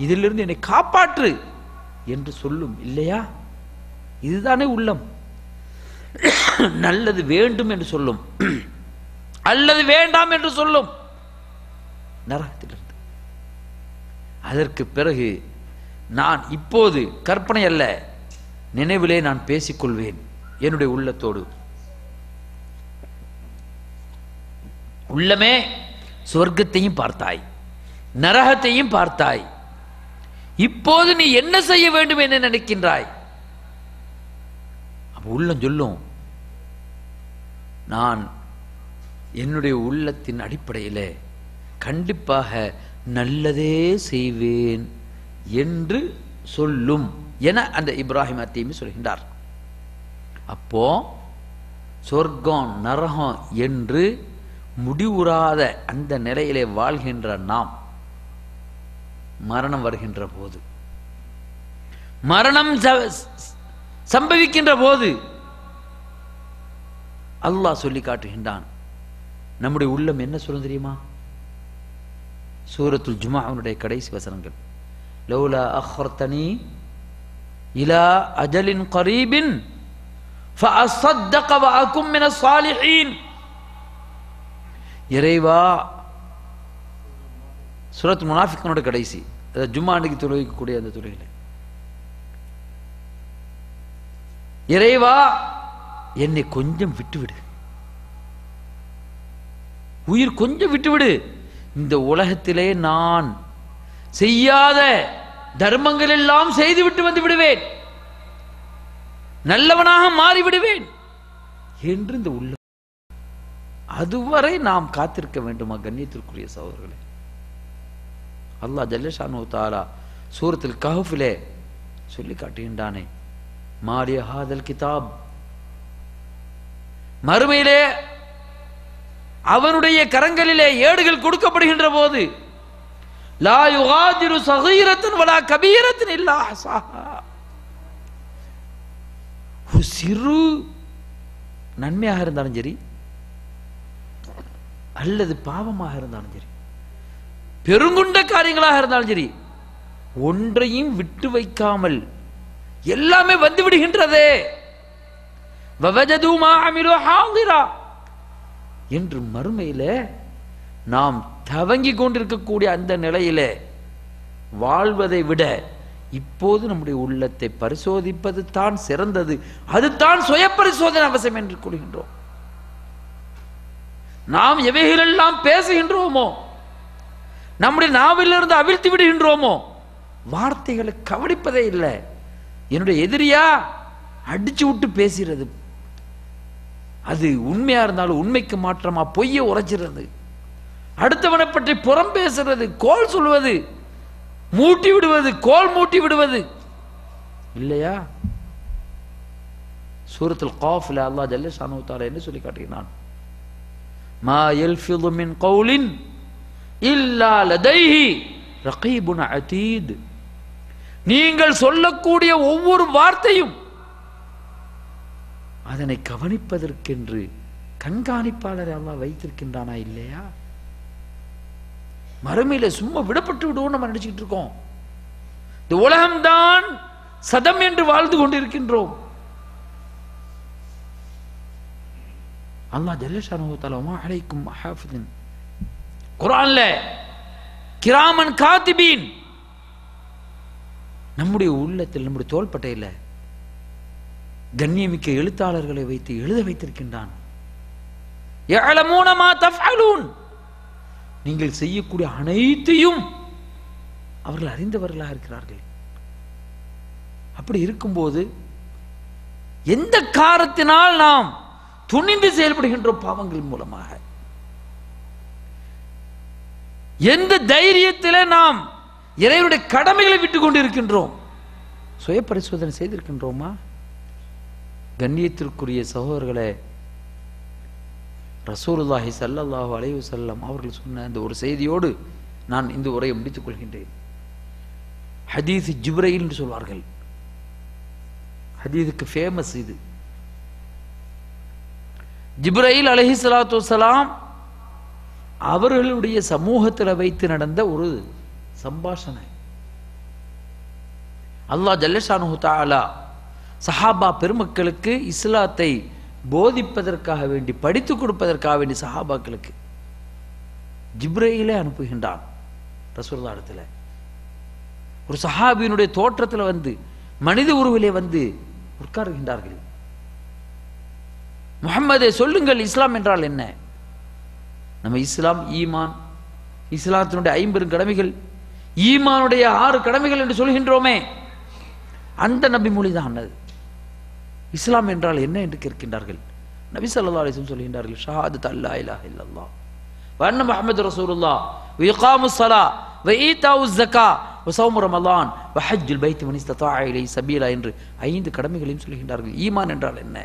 இதிலிருந்து என்னை காப்பாற்று என்று சொல்லும் இல்லையா? இதுதானே உள்ளம். நல்லது வேண்டும் என்று சொல்லும், அல்லது வேண்டாம் என்று சொல்லும் நரகத்திலிருந்து. அதற்கு பிறகு நான் இப்போது கற்பனை அல்ல, நினைவிலே நான் பேசிக்கொள்வேன் என்னுடைய உள்ளத்தோடு. உள்ளமே, சொர்க்கத்தையும் பார்த்தாய், நரகத்தையும் பார்த்தாய், இப்போது நீ என்ன செய்ய வேண்டும் என்று நினைக்கின்றாய்? அப்ப உள்ளம் சொல்லும், நான் என்னுடைய உள்ளத்தின் அடிப்படையில் கண்டிப்பாக நல்லதே செய்வேன் என்று சொல்லும் என அந்த இப்ராஹிம் அத்தீமி சொல்கின்றார். அப்போ சொர்க்கம் நரகம் என்று முடிவுறாத அந்த நிலையிலே வாழ்கின்ற நாம், மரணம் வருகின்ற போது, மரணம் சம்பவிக்கின்ற போது அல்லாஹ் சொல்லி காட்டுகின்றான். நம்முடைய உள்ளம் என்ன சொல்லும் தெரியுமா? சூரத்துல் ஜுமாவுடைய கடைசி வசனங்கள், லௌலா அக்ஹர்தனி இலா அஜலின் கரீபின் ஃபஅஸத்தக வஅகும் மினஸ் ஸாலிஹீன். இறைவா, சூரத்துல் முனாஃபிகூனுடைய கடைசி, ஜும்மா அன்னைக்கு தொழுவிக்கக்கூடிய அந்த தொழுகையில், இறைவா என்னை கொஞ்சம் விட்டுவிடு, உயிர் கொஞ்சம் விட்டுவிடு, இந்த உலகத்திலே நான் செய்யாத தர்மங்கள் எல்லாம் செய்துவிட்டு வந்து விடுவேன், நல்லவனாக மாறிவிடுவேன் என்று இந்த உள்ள அதுவரை நாம் காத்திருக்க வேண்டுமா? கண்ணியத்திற்குரிய சகோதரர்களே, அல்லாஹ் ஜல்லஷானு தஆலா சூரத்துல் கஹ்ஃபிலே சொல்லி காட்டுகின்றானே, மாலிய ஹாதல் கிதாப், மறுமையிலே அவனுடைய கரங்களிலே ஏடுகள் கொடுக்கப்படுகின்ற போது லா யுகாதிரு ஸகீரத்தன் வலா கபீரத்தன் இல்லா அஹ்ஸாஹா, ஒரு சிறு நன்மையாக இருந்தாலும் சரி அல்லது பாவமாக இருந்தாலும் சரி, பெருங்குண்ட காரியங்களாக இருந்தாலும் சரி, ஒன்றையும் விட்டு வைக்காமல் எல்லாமே வந்து விடுகின்றதே. வவஜது மா அமிலு ஹாதிரா என்று மறுமையிலே நாம் தவங்கி கொண்டிருக்கக்கூடிய அந்த நிலையிலே வாழ்வதை விட இப்போது நம்முடைய உள்ளத்தை பரிசோதிப்பது தான் சிறந்தது. அதுதான் சுய பரிசோதனை அவசியம் என்று கூறுகின்றோம். நாம் எவைகளெல்லாம் பேசுகின்றோமோ, நம்முடைய நாவிலிருந்து அவிழ்த்து விடுகின்றோமோ, வார்த்தைகளை கவனிப்பதே இல்லை. என்னுடைய எதிரியா அடிச்சு விட்டு பேசுறது, அது உண்மையா இருந்தாலும் உண்மைக்கு மாற்றமா பொய்ய உரைச்சிறது, அடுத்தவனை பற்றி புறம் பேசுறது, கோல் சொல்வது, மூட்டி விடுவது, கோல் மூட்டி விடுவது இல்லையா? சூரத்துல் காஃப்ல அல்லாஹ் ஜல்லஷானு தஆலா என்ன சொல்லி காட்டுகிறான், மா யல்ஃபிது மின் கௌலின் இல்லா லதைஹி ரகீபுன் அதீத். நீங்கள் சொல்லக்கூடிய ஒவ்வொரு வார்த்தையும் அதனை கவனிப்பதற்கென்று கண்காணிப்பாளரை அல்லாஹ் வைத்திருக்கின்றானா இல்லையா? மறுமையில சும்மா விடப்பட்டு விடுவோம் நம்ம நினைச்சுக்கிட்டு இருக்கோம். இந்த உலகம்தான் சதம் என்று வாழ்ந்து கொண்டிருக்கின்றோம். அல்லாஹ் ஜல்லஷானஹு தஆலா வமா அலைக்கும் ஹாஃபிதின் குர்ஆன்ல கிராமன் காத்திபீன் நம்முடைய உள்ளத்தில், நம்முடைய தோள்பட்டையில கண்ணியமிக்க எழுத்தாளர்களை வைத்து எழுத வைத்திருக்கின்றான். யஅலமூன மா தஃஅலூன், நீங்கள் செய்யக்கூடிய அனைத்தையும் அவர்கள் அறிந்தவர்களாக இருக்கிறார்கள். அப்படி இருக்கும்போது எந்த காரணத்தினால் நாம் துணிந்து செயல்படுகின்றோம் பாவங்கள் மூலமாக, எந்த தைரியத்தில் நாம் இறைவனுடைய கடமைகளை விட்டுக் கொண்டிருக்கின்றோம்? சுய பரிசோதனை செய்திருக்கின்றோமா? கண்ணியத்திற்குரிய சகோதரர்களே, ரசூலுல்லாஹி ஸல்லல்லாஹு அலைஹி வஸல்லம் அவர்கள் சொன்ன அந்த ஒரு செய்தியோடு நான் இந்த உரையை முடித்துக் கொள்கின்றேன். ஹதீஸ் ஜிப்ரைல் என்று சொல்வார்கள். ஹதீஸுக்கு ஃபேமஸ் இது. ஜிப்ரைல் அலைஹிஸ்ஸலாத்து வஸ்ஸலாம் அவர்களுடைய சமூகத்தில் வைத்து நடந்த ஒரு சம்பாஷணை. அல்லாஹ் ஜல்லஷானஹு தஆலா சஹாபா பெருமக்களுக்கு இஸ்லாத்தை போதிப்பதற்காக வேண்டி, படித்துக் கொடுப்பதற்காக வேண்டி சஹாபாக்களுக்கு ஜிப்ரையிலே அனுப்புகின்றான். ரசூலுல்லாஹ் இடத்துல ஒரு சஹாபியினுடைய தோற்றத்தில் வந்து, மனித உருவிலே வந்து உட்காருகின்றார்கள். முஹம்மதே சொல்லுங்கள், இஸ்லாம் என்றால் என்ன? நம்ம இஸ்லாம், ஈமான், இஸ்லாத்தினுடைய 50 கடமைகள், ஈமானுடைய 6 கடமைகள் என்று சொல்கின்றோமே, அந்த நபி மொழிதான் அது. இஸ்லாம் என்றால் என்ன என்று கேட்கின்றார்கள். நபி ஸல்லல்லாஹு அலைஹி வஸல்லம் சொல்கின்றார்கள், ஷஹாதத்து அல்லா இலாஹ இல்லல்லாஹ் வ அன்ன முஹம்மது ரசூலுல்லாஹ் வ இகாமுஸ் ஸலா வ ஈதாஉஸ் ஸக்கா வ ஸௌமு ரமலான் வ ஹஜ்ஜுல் பைத் மன் இஸ்ததா இலைஹி சபீலா என்று 5 கடமைகளையும் சொல்கின்றார்கள். ஈமான் என்றால் என்ன?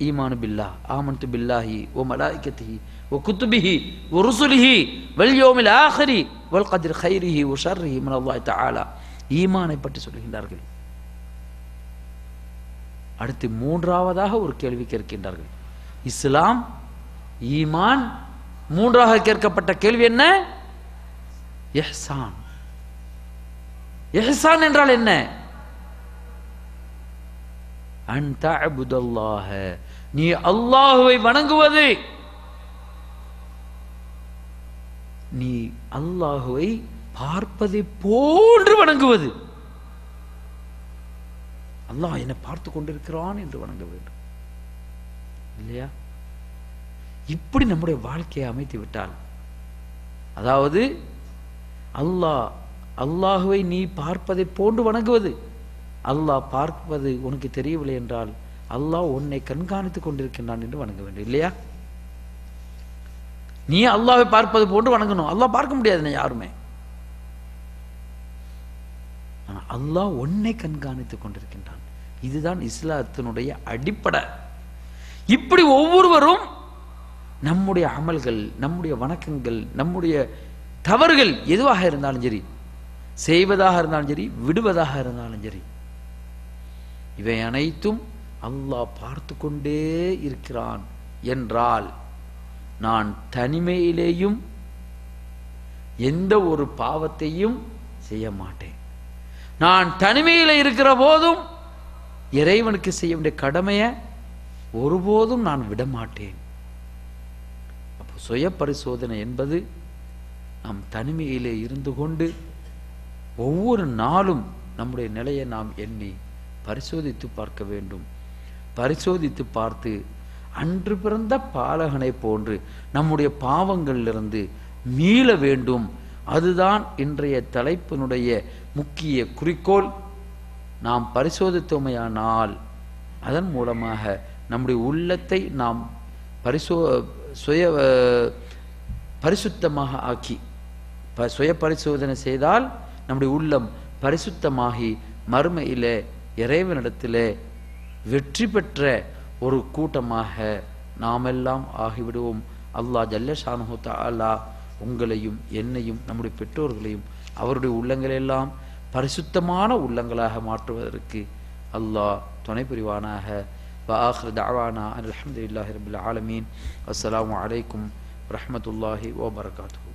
ஈமானு பில்லாஹ், ஆமன்து பில்லாஹி வ மலாயிகத்திஹி வ குதுபிஹி வ ருசுலிஹி வல் யௌமில் ஆখিরি வல் கத்ரி கைரிஹி வ ஷர்ரிஹி மின் அல்லாஹ் தஆலா. ஈமானை பற்றி சொல்கின்றார்கள். அடுத்து 3ஆவதாக ஒரு கேள்வி கேட்கின்றார்கள். இஸ்லாம், ஈமான், 3ஆக கேட்கப்பட்ட கேள்வி என்ன? இஹ்சான். இஹ்சான் என்றால் என்ன? அன் தஅபுதல்லாஹ, நீ அல்லாஹ்வை வணங்குவது, நீ அல்லாஹ்வை பார்ப்பதை போன்று வணங்குவது. அல்லாஹ் என்னை பார்த்து கொண்டிருக்கிறான் என்று வணங்க வேண்டும் இல்லையா? இப்படி நம்முடைய வாழ்க்கையை அமைத்து விட்டால், அதாவது அல்லாஹுவை நீ பார்ப்பதை போன்று வணங்குவது. அல்லாஹ் பார்ப்பது உனக்கு தெரியவில்லை என்றால் அல்லாஹ் உன்னை கண்காணித்துக் கொண்டிருக்கின்றான் என்று வணங்க வேண்டும், இல்லையா? நீ அல்லாஹ்வை பார்ப்பது போன்று வணங்கணும். அல்லாஹ் பார்க்க முடியாது யாருமே. அல்லாஹ் உன்னை கண்காணித்துக் கொண்டிருக்கின்றான். இதுதான் இஸ்லாத்தினுடைய அடிப்படை. இப்படி ஒவ்வொருவரும் நம்முடைய அமல்கள், நம்முடைய வணக்கங்கள், நம்முடைய தவறுகள் எதுவாக இருந்தாலும் சரி, செய்வதாக இருந்தாலும் சரி, விடுவதாக இருந்தாலும் சரி, இவை அனைத்தும் அல்லாஹ் பார்த்து கொண்டே இருக்கிறான் என்றால் நான் தனிமையிலேயும் எந்த ஒரு பாவத்தையும் செய்ய மாட்டேன். நான் தனிமையில் இருக்கிற போதும் இறைவனுக்கு செய்ய வேண்டிய கடமையை ஒருபோதும் நான் விடமாட்டேன். அப்போ சுய பரிசோதனை என்பது நாம் தனிமையிலே இருந்து கொண்டு ஒவ்வொரு நாளும் நம்முடைய நிலையை நாம் எண்ணி பரிசோதித்து பார்க்க வேண்டும். பரிசோதித்து பார்த்து அன்று பிறந்த பாலகனை போன்று நம்முடைய பாவங்களிலிருந்து மீள வேண்டும். அதுதான் இன்றைய தலைப்பினுடைய முக்கிய குறிக்கோள். நாம் பரிசோதித்தோமையானால் அதன் மூலமாக நம்முடைய உள்ளத்தை நாம் பரிசுத்தமாக ஆக்கி சுய பரிசோதனை செய்தால் நம்முடைய உள்ளம் பரிசுத்தமாகி மறுமையிலே இறைவனிடத்திலே வெற்றி பெற்ற ஒரு கூட்டமாக நாமெல்லாம் ஆகிவிடுவோம். அல்லாஹ் ஜல்ல ஷானுஹு தஆலா உங்களையும் என்னையும் நம்முடைய பெற்றோர்களையும் அவருடைய உள்ளங்களெல்லாம் பரிசுத்தமான உள்ளங்களாக மாற்றுவதற்கு அல்லாஹ் துணை புரிவானாக. வஆகிரு தஅவானா அல்ஹம்துலில்லாஹி ரப்பில் ஆலமீன். அஸ்ஸலாமு அலைக்கும் வரஹ்மத்துல்லாஹி வபரகாத்துஹு.